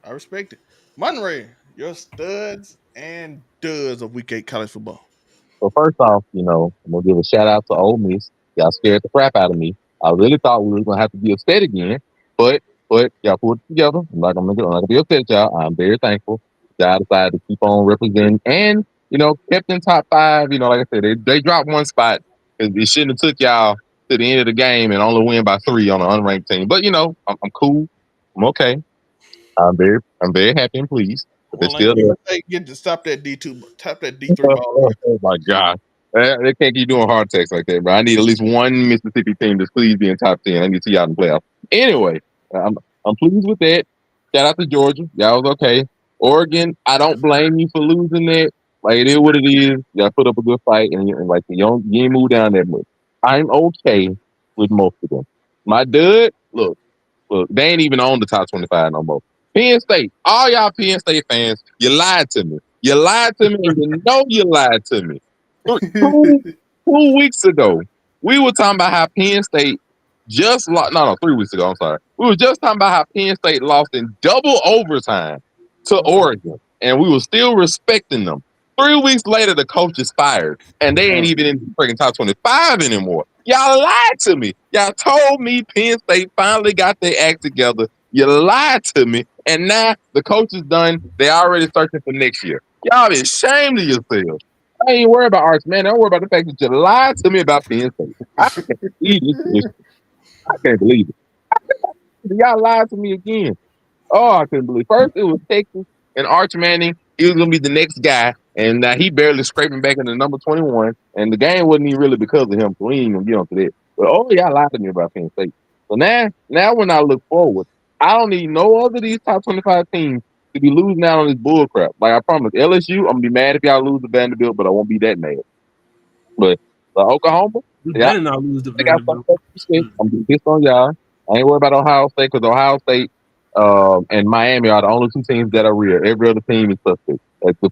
I respect it. Monray, your studs and duds of week 8 college football. So first off, I'm gonna give a shout out to Ole Miss. Y'all scared the crap out of me. I really thought we were gonna have to be upset again, but y'all pulled it together. I'm not gonna be upset, y'all. I'm very thankful. Y'all decided to keep on representing and kept in top 5. Like I said, they dropped one spot because it shouldn't have took y'all to the end of the game and only win by 3 on an unranked team. But I'm cool. I'm okay. I'm very happy and pleased. But they're Well, ain't still you there. get to stop that D3 ball. Oh my God. They can't keep doing hard text like that, bro. I need at least one Mississippi team to please be in top 10. I need to see y'all in the playoffs. Anyway, I'm pleased with that. Shout out to Georgia. Y'all was okay. Oregon, I don't blame you for losing that. Like, it is what it is. Y'all put up a good fight, and like, you ain't moved down that much. I'm okay with most of them. My dud, look, they ain't even on the top 25 no more. Penn State, all y'all Penn State fans, you lied to me. You lied to me, and you know you lied to me. Two, 2 weeks ago, we were talking about how Penn State just lost. No, 3 weeks ago. I'm sorry. We were just talking about how Penn State lost in double overtime to Oregon, and we were still respecting them. 3 weeks later, the coach is fired, and they ain't even in the freaking top 25 anymore. Y'all lied to me. Y'all told me Penn State finally got their act together. You lied to me, and now the coach is done. They already searching for next year. Y'all be ashamed of yourselves. I ain't worried about Arch, man. I don't worry about the fact that you lied to me about Penn State. I can't believe this. I can't believe it. Y'all lied to me again. Oh, I couldn't believe. First, it was Texas and Arch Manning. He was gonna be the next guy, and he barely scraping back into number 21. And the game wasn't even really because of him. So we ain't gonna get onto that. But y'all lied to me about Penn State. So now when I look forward, I don't need no other of these top 25 teams to be losing out on this bull crap. Like I promise, LSU, I'm gonna be mad if y'all lose to Vanderbilt, but I won't be that mad. But Oklahoma, we yeah, better not lose to they got Vanderbilt. some shit. I'm gonna be pissed on y'all. I ain't worried about Ohio State because Ohio State and Miami are the only two teams that are real. Every other team is suspect.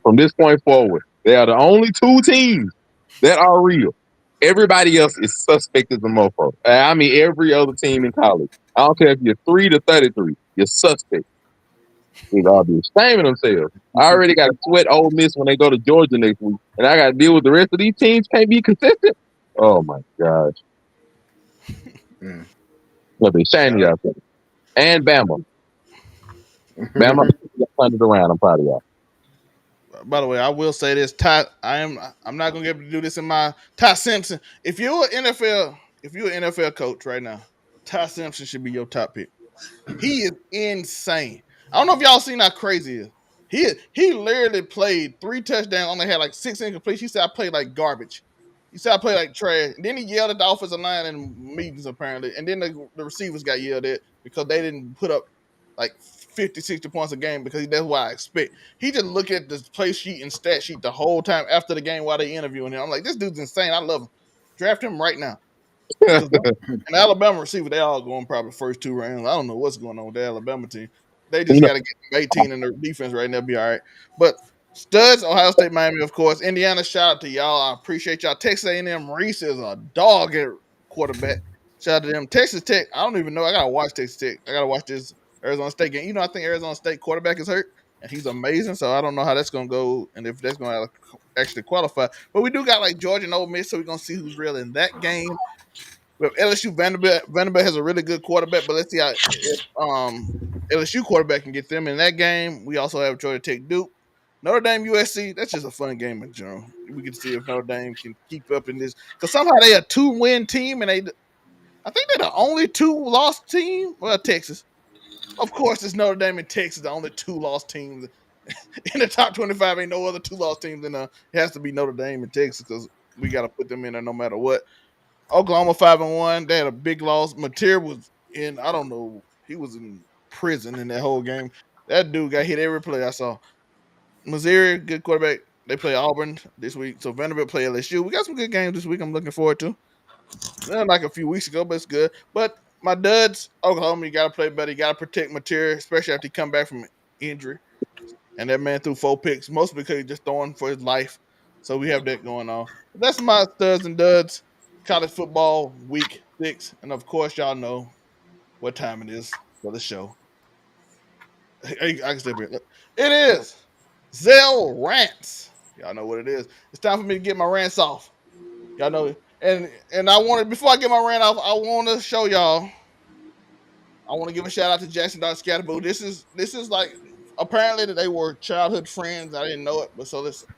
From this point forward, they are the only two teams that are real. Everybody else is suspect as a mofo. I mean, every other team in college. I don't care if you're 3 to 33, you're suspect. They all be ashamed of themselves. I already got to sweat Ole Miss when they go to Georgia next week, and I got to deal with the rest of these teams can't be consistent. Oh my gosh, Mm. what be ashamed of y'all. And Bama, Bama turned it around. I'm proud of y'all. By the way, I will say this: I'm not gonna get able to do this in my Ty Simpson. If you're an NFL coach right now, Ty Simpson should be your top pick. He is insane. I don't know if y'all seen how crazy he is. He literally played 3 touchdowns, only had like 6 incompletions. He said I played like garbage. He said I played like trash. And then he yelled at the offensive line in meetings apparently. And then the receivers got yelled at because they didn't put up like 50, 60 points a game because that's what I expect. He just looked at the play sheet and stat sheet the whole time after the game while they interviewing him. I'm like, this dude's insane. I love him. Draft him right now. Because an Alabama receiver, they all going probably first 2 rounds. I don't know what's going on with the Alabama team. They just You know, got to get 18 in their defense right now, be all right. But studs, Ohio State, Miami, of course. Indiana, shout out to y'all. I appreciate y'all. Texas A&M, Reese is a dog at quarterback. Shout out to them. Texas Tech. I don't even know. I gotta watch Texas Tech. I gotta watch this Arizona State game. I think Arizona State quarterback is hurt, and he's amazing. So I don't know how that's gonna go, and if that's gonna actually qualify. But we do got like Georgia and Ole Miss, so we're gonna see who's real in that game. With LSU, Vanderbilt has a really good quarterback, but let's see how if LSU quarterback can get them in that game. We also have Georgia Tech, Duke, Notre Dame, USC. That's just a fun game in general. We can see if Notre Dame can keep up in this because somehow they a 2-win team, and I think they're the only 2-loss team. Well, Texas, of course, it's Notre Dame and Texas, the only 2-loss teams in the top 25. Ain't no other 2-loss teams in it has to be Notre Dame and Texas because we got to put them in there no matter what. Oklahoma 5-1. They had a big loss. Mateer was in. I don't know. He was in prison in that whole game. That dude got hit every play I saw. Missouri, good quarterback. They play Auburn this week. So Vanderbilt play LSU. We got some good games this week. I'm looking forward to. Like a few weeks ago, but it's good. But my duds, Oklahoma, you got to play better. You got to protect Mateer, especially after he come back from injury. And that man threw 4 picks, mostly because he's just throwing for his life. So we have that going on. But that's my studs and duds. College football week 6, and of course, y'all know what time it is for the show. I can stay here. Look, it is Zel Rants. Y'all know what it is. It's time for me to get my rants off. Y'all know, and I wanted before I get my rant off, I want to show y'all. I want to give a shout out to Jackson Scatterboo. This is like apparently that they were childhood friends. I didn't know it, but so listen.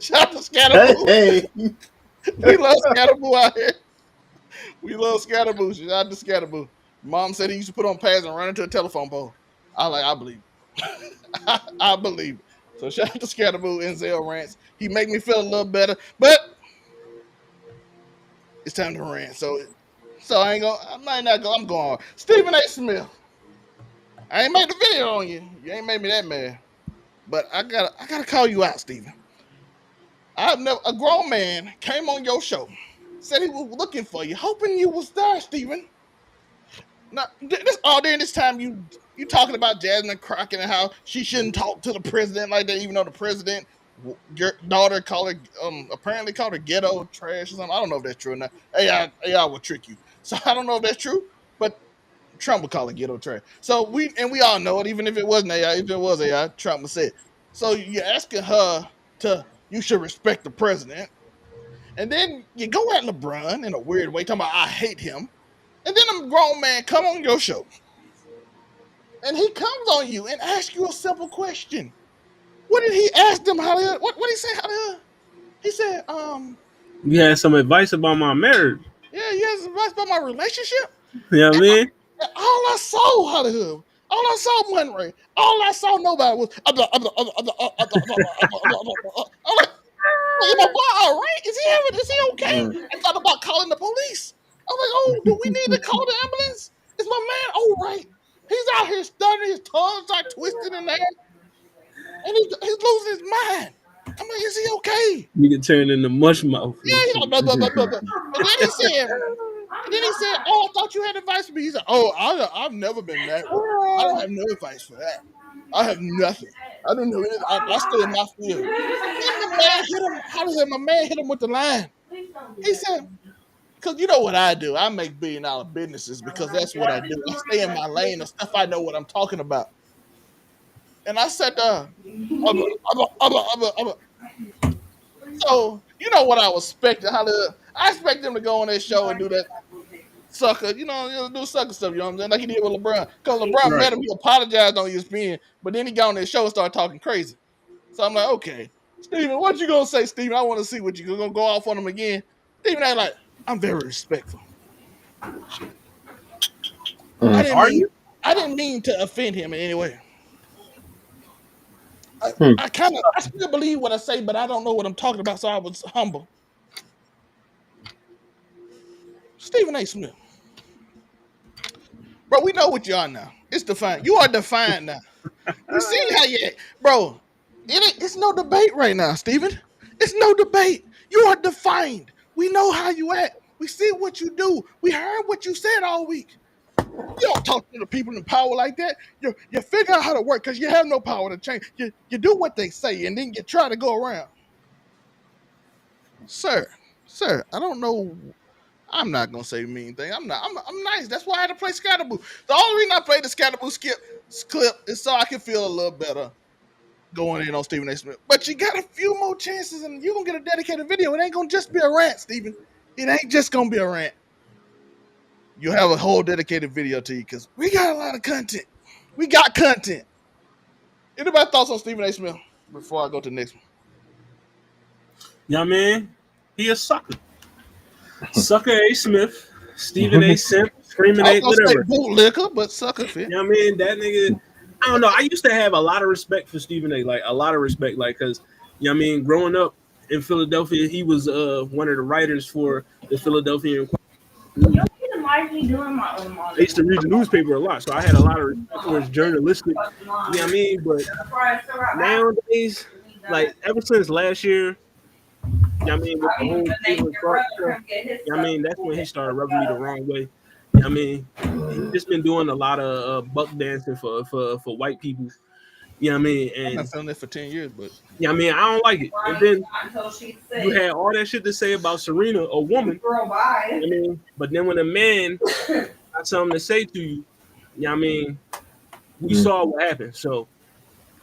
Shout out to Scatterboo. Hey, We love Scatterboo out here. We love Scatterboo. Shout out to Scatterboo. Mom said he used to put on pads and run into a telephone pole. I believe it. I believe it. So shout out to Scatterboo and Zel Rants. He make me feel a little better, but it's time to rant. So I might not go. I'm going. Stephen A. Smith. I ain't made the video on you. You ain't made me that mad. But I gotta call you out, Stephen. A grown man came on your show, said he was looking for you, hoping you was there, Stephen. Now, this all during this time you talking about Jasmine Crockett and how she shouldn't talk to the president like that, even though the president, your daughter apparently called her ghetto trash or something. I don't know if that's true or not. AI will trick you, so I don't know if that's true. But Trump would call it ghetto trash. So we all know it, even if it wasn't AI. If it was AI, Trump would say it. So you're asking her you should respect the president. And then you go at LeBron in a weird way, talking about I hate him. And then a grown man come on your show. And he comes on you and asks you a simple question. What did he ask them? What did he say? He said, You had some advice about my marriage. yeah, he has advice about my relationship. You know what I mean? And all I saw, Hollywood. All I saw, Monray. All I saw, nobody was. I'm like, my boy, all right? Is he okay? I thought about calling the police. I'm like, oh, do we need to call the ambulance? Is my man all right? He's out here stuttering, his tongue's like twisted in there, and he's losing his mind. I'm like, is he okay? You can turn into mush mouth. Yeah, he's like, blah, blah, blah, blah, blah. And then he said, oh, I thought you had advice for me. He said, oh, I've never been married. I don't have no advice for that. I have nothing. I don't know anything. I stay in my field. Then the man hit him. How did my man hit him with the line? He said, because you know what I do. I make $1 billion businesses because that's what I do. I stay in my lane of stuff I know what I'm talking about. And I said, so you know what I was expecting. I expect them to go on their show and do that sucker, do sucker stuff, you know what I'm saying? Like he did with LeBron. Because LeBron met him, he apologized on ESPN, but then he got on their show and started talking crazy. So I'm like, okay, Steven, what you gonna say, Steven? I want to see what you gonna go off on him again. Steven ain't like, I'm very respectful. I didn't mean to offend him in any way. I still believe what I say, but I don't know what I'm talking about, so I was humble. Stephen A. Smith. Bro, we know what you are now. It's defined. You are defined now. We see how you act. Bro, it's no debate right now, Stephen. It's no debate. You are defined. We know how you act. We see what you do. We heard what you said all week. You don't talk to the people in power like that. You figure out how to work because you have no power to change. You do what they say and then you try to go around. Sir, I don't know. I'm not gonna say mean thing. I'm not. I'm nice. That's why I had to play Scatterboo. The only reason I played the Scatterboo clip is so I can feel a little better going in on Stephen A. Smith. But you got a few more chances, and you're gonna get a dedicated video. It ain't gonna just be a rant, Stephen. It ain't just gonna be a rant. You have a whole dedicated video to you because we got a lot of content. We got content. Anybody thoughts on Stephen A. Smith before I go to the next one? Yeah, man, he a sucker. Sucker A. Smith, Stephen A. Simp, Screaming I A. was gonna say Whatever. bootlicker, but sucker fit. Yeah, I mean that nigga. I don't know. I used to have a lot of respect for Stephen A. Like a lot of respect, like because you know what I mean. Growing up in Philadelphia, he was one of the writers for the Philadelphia. I used to read the newspaper a lot, so I had a lot of respect for his journalistic. You know what I mean? But nowadays, like ever since last year, you know what I mean, with the whole Cleveland Clark stuff, you know what I mean, that's when he started rubbing me the wrong way. You know what I mean, he's just been doing a lot of buck dancing for white people. You know what I mean? I've been And feeling it for 10 years, but yeah, I mean, I don't like it. And then you had all that shit to say about Serena, a woman. You know what I mean, but then when a man got something to say to you, you know what I mean, we saw what happened. So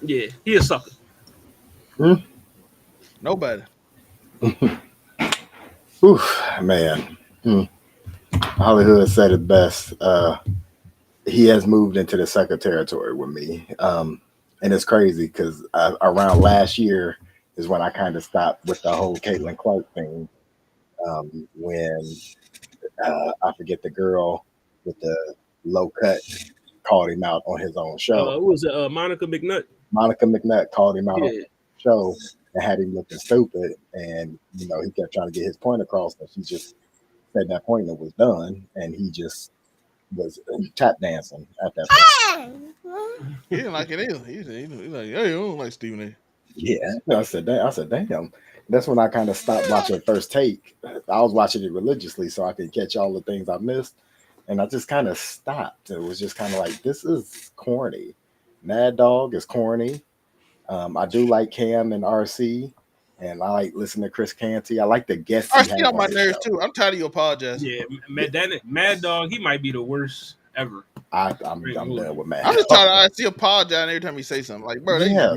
yeah, he a sucker. nobody. Oof, man. Hollywood said it best. He has moved into the sucker territory with me. And it's crazy because around last year is when I kind of stopped with the whole Caitlin Clark thing. When I forget the girl with the low cut called him out on his own show. Who was it? Monica McNutt. Monica McNutt called him out on Yeah. the show and had him looking stupid. And, you know, he kept trying to get his point across. And she just said that point and was done. And he just was tap dancing at that point. He didn't like it either. He's like, hey, I don't like Stephen A. Yeah. I said, damn. That's when I kind of stopped watching First Take. I was watching it religiously so I could catch all the things I missed. And I just kind of stopped. It was just kind of like, this is corny. Mad Dog is corny. I do like Cam and RC. And I like listening to Chris Canty. I like the guests. RC on my nerves too. I'm tired of you apologizing. Yeah, Mad Dog, he might be the worst ever. I'm done with Mad. I'm just tired of RC apologizing every time he say something. Like, bro, Yeah.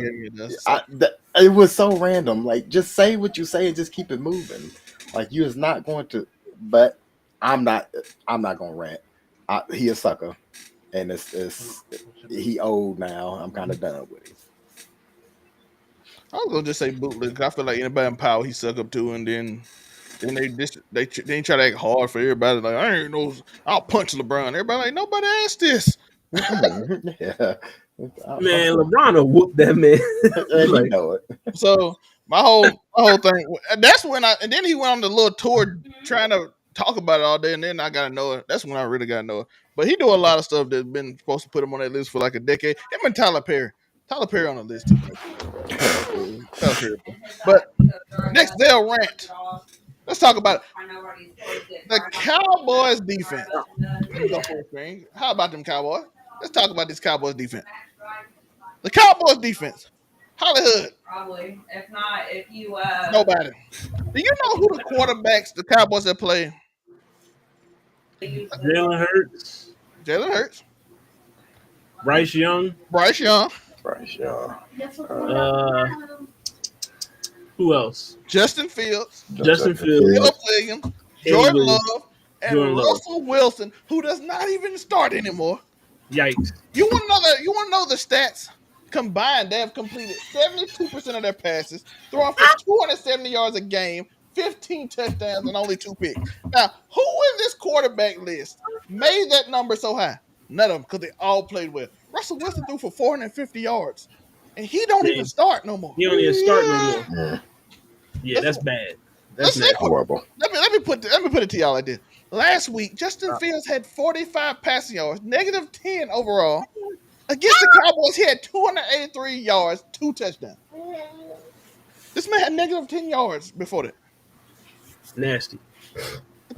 It was so random. Like, just say what you say and just keep it moving. Like, you is not going to. But I'm not gonna rant. He a sucker, and it's he old now. I'm kind of done with him. I was gonna just say bootleg. I feel like anybody in power he suck up to, and then they try to act hard for everybody. Like, I ain't no, I'll punch LeBron. Everybody like, nobody asked this. Yeah, Man, LeBron will whoop that man. and you know it. So my whole thing. That's when and then he went on the little tour trying to talk about it all day, and then I gotta know it. That's when I really gotta know it. But he do a lot of stuff that's been supposed to put him on that list for like a decade. Him and Tyler Perry. Tyler Perry on the list too. Tyler Perry. But next, Zel Rant. Let's talk about it. The Cowboys defense. Let me go full screen. How about them Cowboys? Let's talk about this Cowboys defense. The Cowboys defense. Hollywood. Probably. If not, if you Nobody. Do you know who the quarterbacks the Cowboys that play? Jalen Hurts, Jalen Hurts, Bryce Young. Bryce Young, Who else? Justin Fields, Justin Fields. Philip Williams, Jordan Williams. Love, and Jordan Love. Russell Wilson, who does not even start anymore. Yikes. You want to know the stats? Combined, they have completed 72% of their passes, throwing for 270 yards a game, 15 touchdowns, and only 2 picks. Now, who in this quarterback list made that number so high? None of them, because they all played well. Russell Wilson threw for 450 yards, and he don't even start no more. He don't even start no more. Yeah, that's bad. That's Let's horrible. Let me put it to y'all like this. Last week, Justin Fields had 45 passing yards, negative 10 overall. Against the Cowboys, he had 283 yards, 2 touchdowns. This man had negative 10 yards before that. Nasty.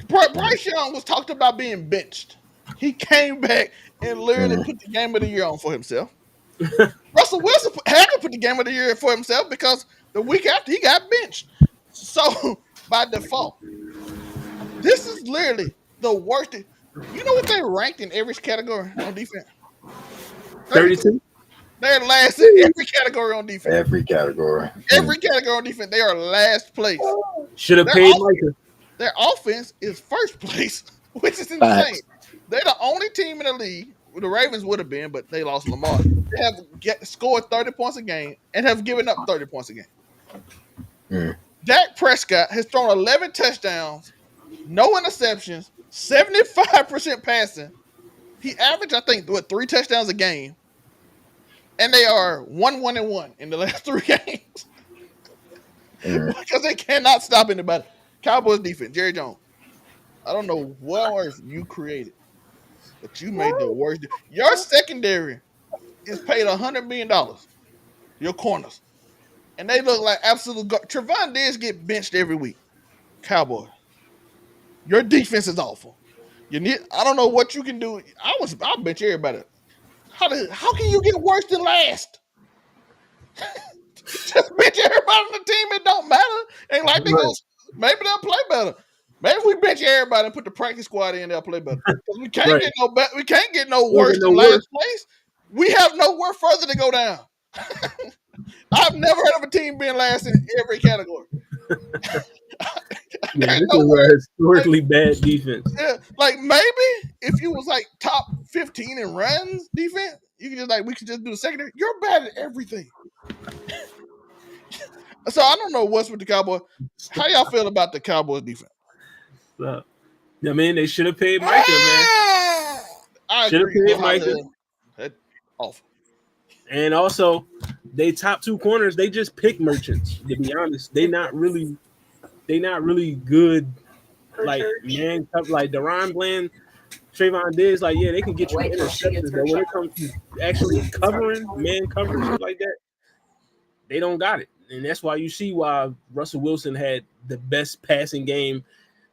Bryce Young was talked about being benched. He came back and literally put the game of the year on for himself. Russell Wilson had to put the game of the year for himself because the week after he got benched. So by default, this is literally the worst. You know what they ranked in every category on defense? 32. They're last in every category on defense. Every category. Every category on defense, they are last place. Should have Their paid off- Micah. Their offense is first place, which is insane. Facts. They're the only team in the league. Well, the Ravens would have been, but they lost Lamar. They have scored 30 points a game and have given up 30 points a game. Dak Prescott has thrown 11 touchdowns, no interceptions, 75% passing. He averaged, I think, 3 touchdowns a game. And they are 1-1-1 in the last 3 games. Because they cannot stop anybody. Cowboys defense, Jerry Jones. I don't know what on earth you created, but you made the worst. Your secondary is paid $100 million. Your corners. And they look like absolute Trevon Diggs get benched every week. Cowboys. Your defense is awful. I don't know what you can do. I'll bench everybody. How can you get worse than last? Just bench everybody on the team. It don't matter. Ain't like they go. Maybe they'll play better. Maybe we bench everybody and put the practice squad in. They'll play better. We can't get no better. We can't get no worse than last place. We have nowhere further to go down. I've never heard of a team being last in every category. Yeah, this is a historically bad defense. Yeah, like maybe if you was like top 15 in runs defense, you could we could just do the secondary. You're bad at everything. So I don't know what's with the Cowboys. How y'all feel about the Cowboys defense? I mean, they should have paid Micah, man. Should have paid Micah. That's awful. And also, they top 2 corners, they just pick merchants. To be honest, they not really good. Like man, like Deron Bland, Trayvon Diggs, like they can get you interceptions, but when it comes to actually covering man coverage like that, they don't got it. And that's why you see why Russell Wilson had the best passing game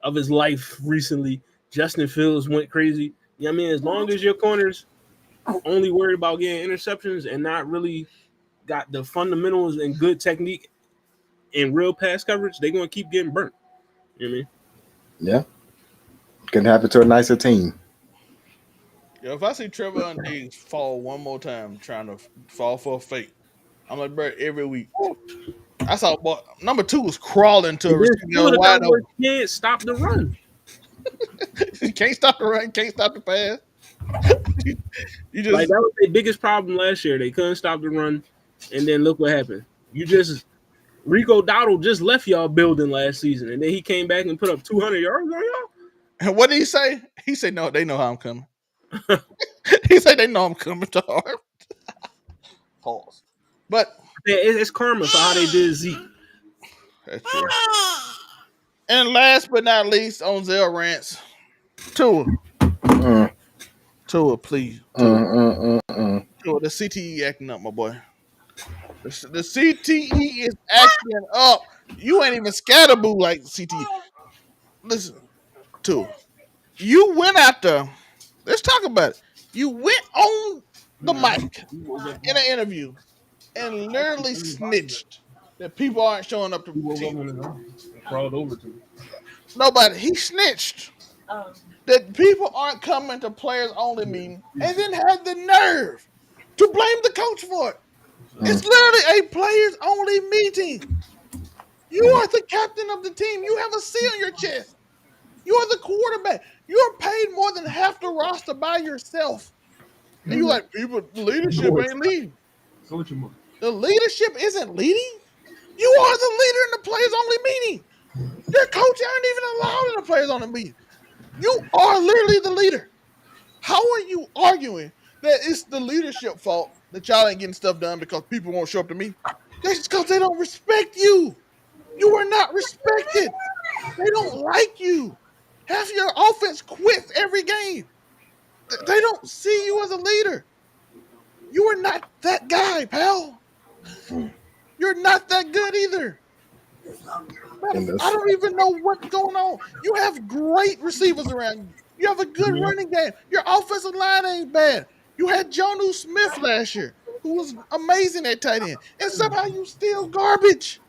of his life recently. Justin Fields went crazy. You know what I mean? As long as your corners only worried about getting interceptions and not really got the fundamentals and good technique and real pass coverage, they're going to keep getting burnt. You know what I mean? Yeah. Can happen to a nicer team. Yeah, if I see Trevor Diggs fall one more time trying to fall for a fake, I'm like, bro, every week. I saw number 2 was crawling to a receiver wide open. Can't stop the run. Can't stop the run. Can't stop the pass. You just like that was their biggest problem last year. They couldn't stop the run, and then look what happened. Rico Dowdle just left y'all building last season, and then he came back and put up 200 yards on y'all. And what did he say? He said, "No, they know how I'm coming." He said, "They know I'm coming to hard." Pause. But it's karma for how they did Zeke. That's true. And last but not least, on Zel Rants, Tua, please. Tua, the CTE acting up, my boy. The CTE is acting up. You ain't even scatterboo like CTE. Listen, Tua, you went out there. Let's talk about it. You went on the mic in an interview and literally snitched that people aren't showing up to the team. Crawled over to me. Nobody. He snitched that people aren't coming to players only meeting, and then had the nerve to blame the coach for it. It's literally a players only meeting. You are the captain of the team. You have a C on your chest. You are the quarterback. You are paid more than half the roster by yourself. And you like, people, the leadership ain't leading. The leadership isn't leading? You are the leader in the players only meeting. Your coach aren't even allowed in the players only meeting. You are literally the leader. How are you arguing that it's the leadership fault that y'all ain't getting stuff done because people won't show up to me? That's because they don't respect you. You are not respected. They don't like you. Half your offense quits every game. They don't see you as a leader. You are not that guy, pal. You're not that good either. I don't even know what's going on. You have great receivers around you. You have a good running game. Your offensive line ain't bad. You had Jonu Smith last year, who was amazing at tight end, and somehow you still garbage.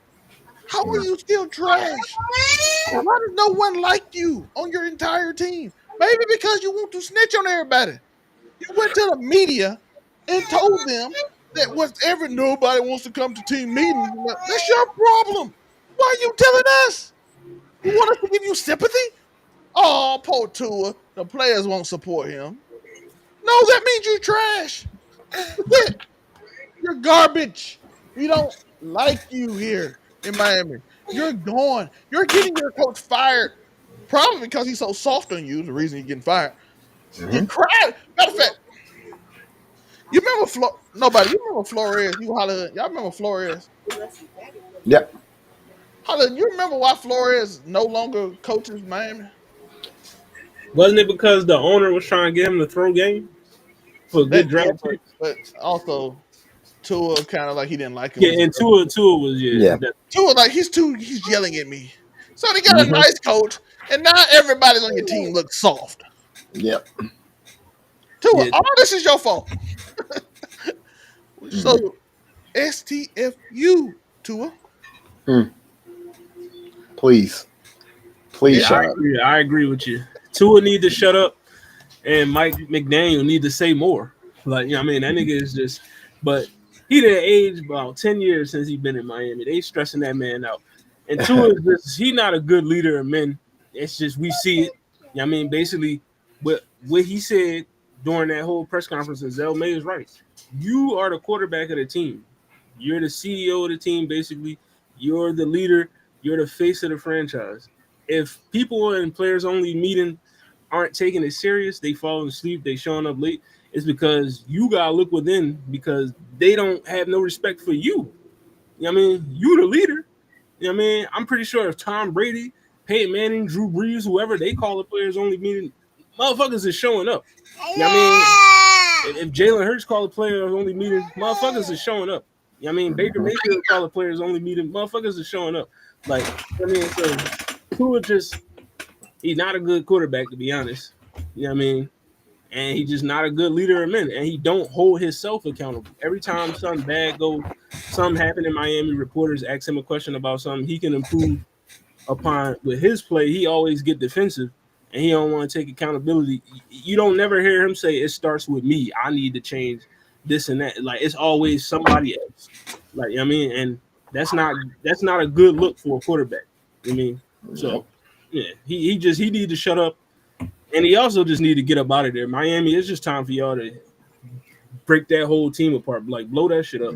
How are you still trash? Why does no one like you on your entire team? Maybe because you want to snitch on everybody. You went to the media and told them that whatever nobody wants to come to team meetings. That's your problem. Why are you telling us? You want us to give you sympathy? Oh, poor Tua. The players won't support him. No, that means you're trash. That's it. You're garbage. We don't like you here in Miami. You're gone. You're getting your coach fired. Probably because he's so soft on you. The reason he's getting fired. You cried. Matter of fact, you remember nobody. You remember Flores? You holler. Y'all remember Flores? Yep. Holler. You remember why Flores no longer coaches Miami? Wasn't it because the owner was trying to get him to throw game for a good That too, draft pick? but also Tua kind of like he didn't like him. Yeah, and Tua was Yeah. Tua like he's yelling at me. So they got a Mhm. nice coach, and now everybody on your team looks soft. Yep. Tua, Yeah. all this is your fault. So STFU, Tua. Please Yeah, shut up. I agree with you. Tua need to shut up, and Mike McDaniel need to say more. Like, you know what I mean, that nigga is just. But he done aged about 10 years since he been in Miami. They stressing that man out, and Tua is just he not a good leader of men. It's just we see it. You know what I mean, basically, what he said during that whole press conference, and Zelmae is right. You are the quarterback of the team. You're the CEO of the team, basically. You're the leader. You're the face of the franchise. If people in players only meeting aren't taking it serious, they falling asleep, they showing up late, it's because you gotta look within because they don't have no respect for you. You know what I mean? You the leader. You know what I mean? I'm pretty sure if Tom Brady, Peyton Manning, Drew Brees, whoever they call the players only meeting, motherfuckers is showing up. You know what I mean? If Jalen Hurts call the players only meeting, motherfuckers is showing up. You know what I mean? Baker Mayfield call the players only meeting, motherfuckers is showing up. Like, I mean, so Tua just he's not a good quarterback to be honest. You know what I mean? And he's just not a good leader of men, and he don't hold himself accountable. Every time something bad goes, something happened in Miami, reporters ask him a question about something he can improve upon with his play. He always get defensive, and he don't want to take accountability. You don't never hear him say it starts with me. I need to change this and that. Like it's always somebody else. Like you know what I mean, and that's not a good look for a quarterback. You know what I mean, so yeah, he need to shut up. And he also just need to get up out of there. Miami, it's just time for y'all to break that whole team apart. Like, blow that shit up.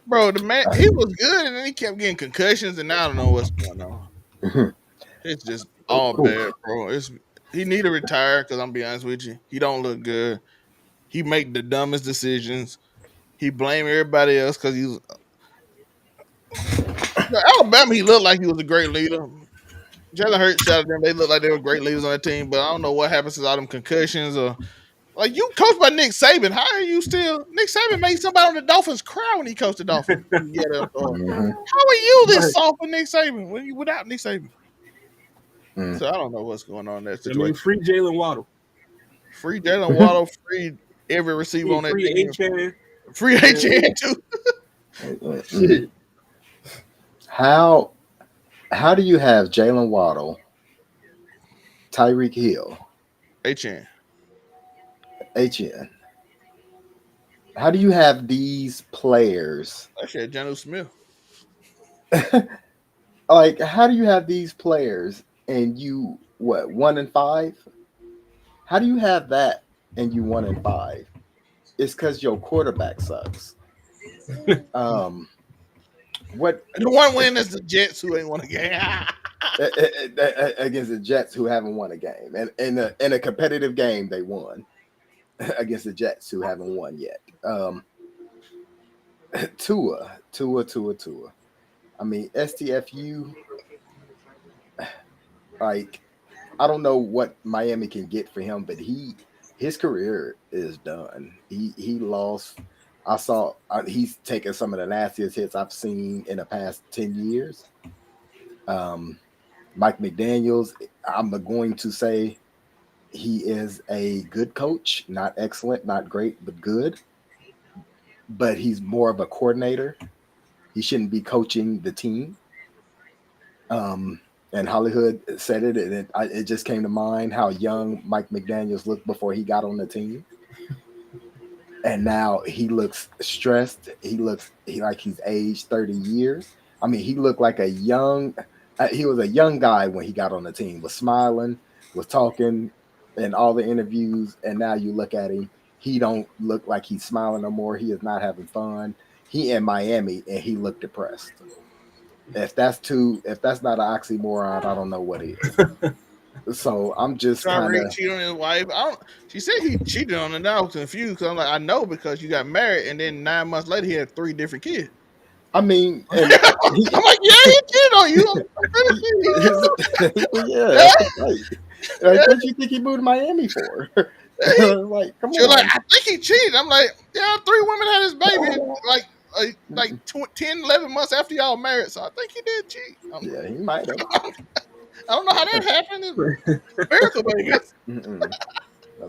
Bro, the man he was good, and then he kept getting concussions, and I don't know what's going on. It's just all bad, bro. He need to retire because I'm be honest with you, he don't look good. He make the dumbest decisions. He blame everybody else because he's Alabama. He looked like he was a great leader. Jalen Hurts shot at them. They look like they were great leaders on the team, but I don't know what happens to all them concussions or like you coached by Nick Saban. How are you still? Nick Saban made somebody on the Dolphins cry when he coached the Dolphins. Yeah, how are you this soft with Nick Saban when you without Nick Saban? So I don't know what's going on in that I mean, situation. free Jalen Waddle. Free Jalen Waddle, free every receiver on that Free team. H-Man. Free HN too. How do you have Jalen Waddle, Tyreek Hill, HN. HN? How do you have these players? Actually, Janu Smith. Like, how do you have these players and you 1-5? How do you have that and you 1-5? It's because your quarterback sucks. What The one win is the Jets who ain't won a game. against the Jets who haven't won a game, and in a competitive game they won against the Jets who haven't won yet. Tua. I mean, STFU. Like, I don't know what Miami can get for him, but his career is done. He lost. I saw he's taken some of the nastiest hits I've seen in the past 10 years. Mike McDaniels, I'm going to say He is a good coach, not excellent, not great, but good. But he's more of a coordinator. He shouldn't be coaching the team. And Hollywood said it, and it just came to mind how young Mike McDaniels looked before he got on the team, and now he looks stressed. Like he's aged 30 years. I mean, he looked like a young. He was a young guy when he got on the team. Was smiling, was talking, in all the interviews, and now you look at him. He don't look like he's smiling no more. He is not having fun. He in Miami, and he looked depressed. If that's not an oxymoron, I don't know what is. So I'm just kind Tyreek of. cheated on his wife. She said he cheated on her. Now I was confused because I'm like, I know because you got married, and then 9 months later he had 3 different kids. I mean, I'm like, yeah, he cheated on you. yeah, right. Like, what you think he moved to Miami for? Like, come She was like, on. I think he cheated. I'm like, yeah, 3 women had his baby like 10, 11 months after y'all married. So I think he did cheat. Yeah, he might have. I don't know how that happened. It's a miracle, baby.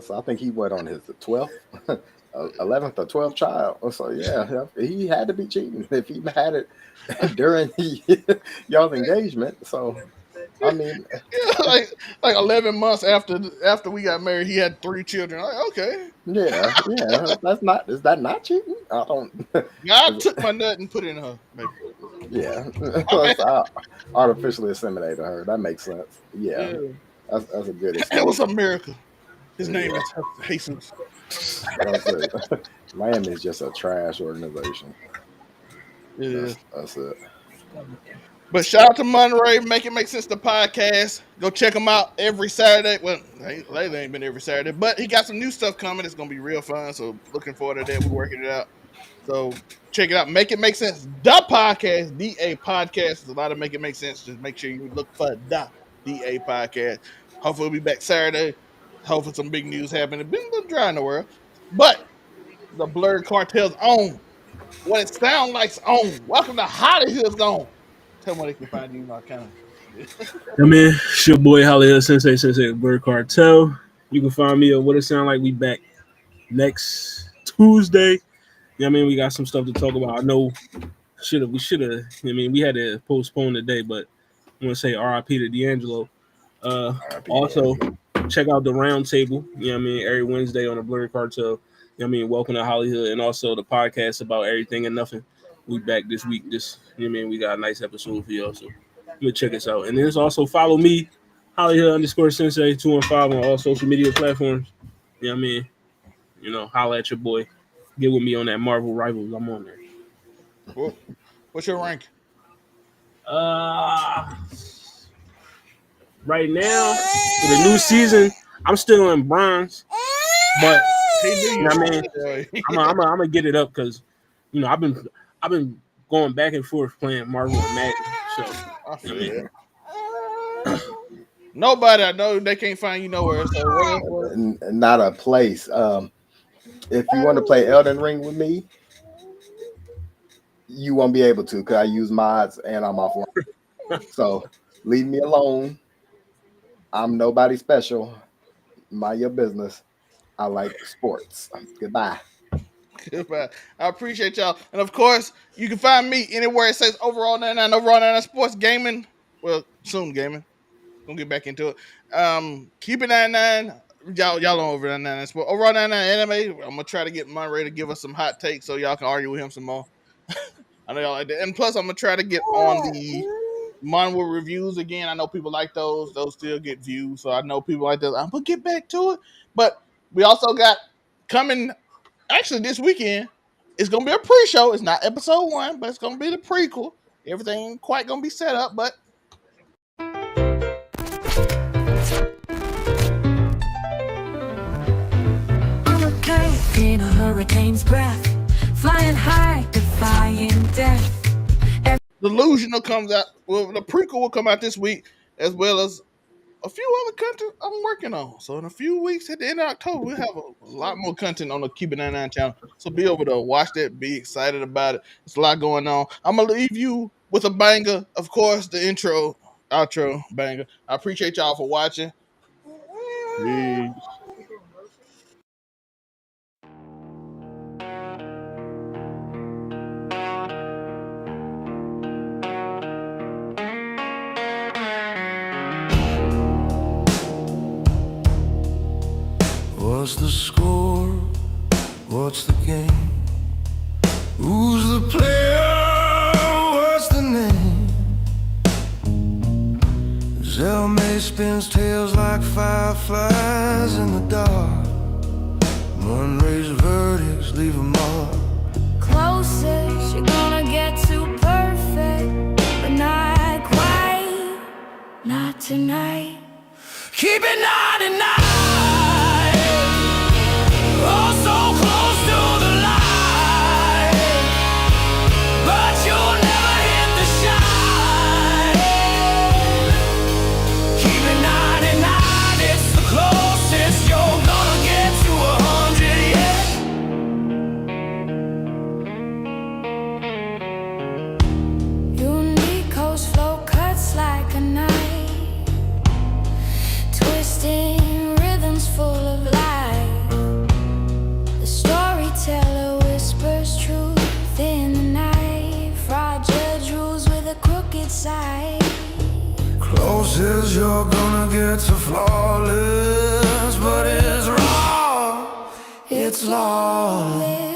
So I think he went on his 12th, 11th or 12th child. So yeah, he had to be cheating if he had it during y'all's engagement. So I mean, like 11 months after we got married, he had 3 children. I'm like, okay, yeah. Is that not cheating? I don't. God took my nut and put it in her, baby. Yeah, My so I artificially assimilated her. That makes sense. Yeah, bad. that's a good It excuse. was a miracle. His name is Jesus. That's it. Miami is just a trash organization. Yeah. That's it. But shout out to Monray, Make It Make Sense the podcast. Go check him out every Saturday. Well, lately ain't been every Saturday, but he got some new stuff coming. It's gonna be real fun. So looking forward to that. We're working it out. So check it out. Make It Make Sense the podcast. DA podcast. There's a lot of Make It Make Sense. Just make sure you look for the DA podcast. Hopefully we'll be back Saturday. Hopefully some big news happening. It's been a little dry in the world. But the Blurred Cartel's on. What it sounds like's on. Welcome to Hollywood's on. Tell them where they can find you. Kind of. I mean, it's your boy Hollywood Sensei Bird Cartel. You can find me at What It Sound Like. We back next Tuesday. I mean, we got some stuff to talk about. I know we should have. I mean, we had to postpone today, but I want to say RIP to D'Angelo. Also, check out the round table. You know what I mean? Every Wednesday on the Blurred Cartel. You know what I mean? Welcome to Hollywood, and also the podcast about everything and nothing. We back this week. You know what I mean? We got a nice episode for y'all, so you can check us out. And then also follow me, Hollywood_Sensei 215 on all social media platforms. You know what I mean? You know, holla at your boy. Get with me on that Marvel Rivals. I'm on there. What's your rank? Right now, for the new season, I'm still in bronze, but you know what I mean, I'm gonna get it up because you know I've been going back and forth playing Marvel and Madden. So you know, nobody I know they can't find you nowhere. So not a place. If you want to play Elden Ring with me, you won't be able to because I use mods and I'm offline. So leave me alone. I'm nobody special. Mind your business. I like sports. Goodbye. Goodbye. I appreciate y'all. And of course, you can find me anywhere it says Overall 99, Overall 99 Sports Gaming. Well, soon gaming. Gonna get back into it. Keep it 99. Y'all on over 99 Sports. Overall 99 Anime. I'm gonna try to get Monray to give us some hot takes so y'all can argue with him some more. I know y'all like that. And plus, I'm gonna try to get on the Monwood reviews again. I know people like those. Those still get views. So I know people like those. I'm gonna get back to it. But we also got coming actually this weekend. It's gonna be a pre-show. It's not episode 1, but it's gonna be the prequel. Everything ain't quite gonna be set up, but in a hurricane's breath, flying high, defying death. Delusional comes out. Well, the prequel will come out this week, as well as a few other content I'm working on. So in a few weeks, at the end of October, we'll have a lot more content on the Keep It 99 channel. So be over to watch that. Be excited about it. There's a lot going on. I'm gonna leave you with a banger. Of course, the intro, outro banger. I appreciate y'all for watching. Peace. What's the score? What's the game? Who's the player? What's the name? Zelmae spins tails like fireflies in the dark. Monray's verdicts leave a mark. Closest you're gonna get to perfect, but not quite, not tonight. Keep it 99. Oh, so close to the light, but you'll never hit the shine. Keep it 99. It's the closest you're gonna get to 100. Yeah. Uniqo's flow cuts like a knife, twisting rhythms full of life. The storyteller whispers truth in the night. Fraud judge rules with a crooked side. Closest you're gonna get to flawless, but it's raw, it's lawless.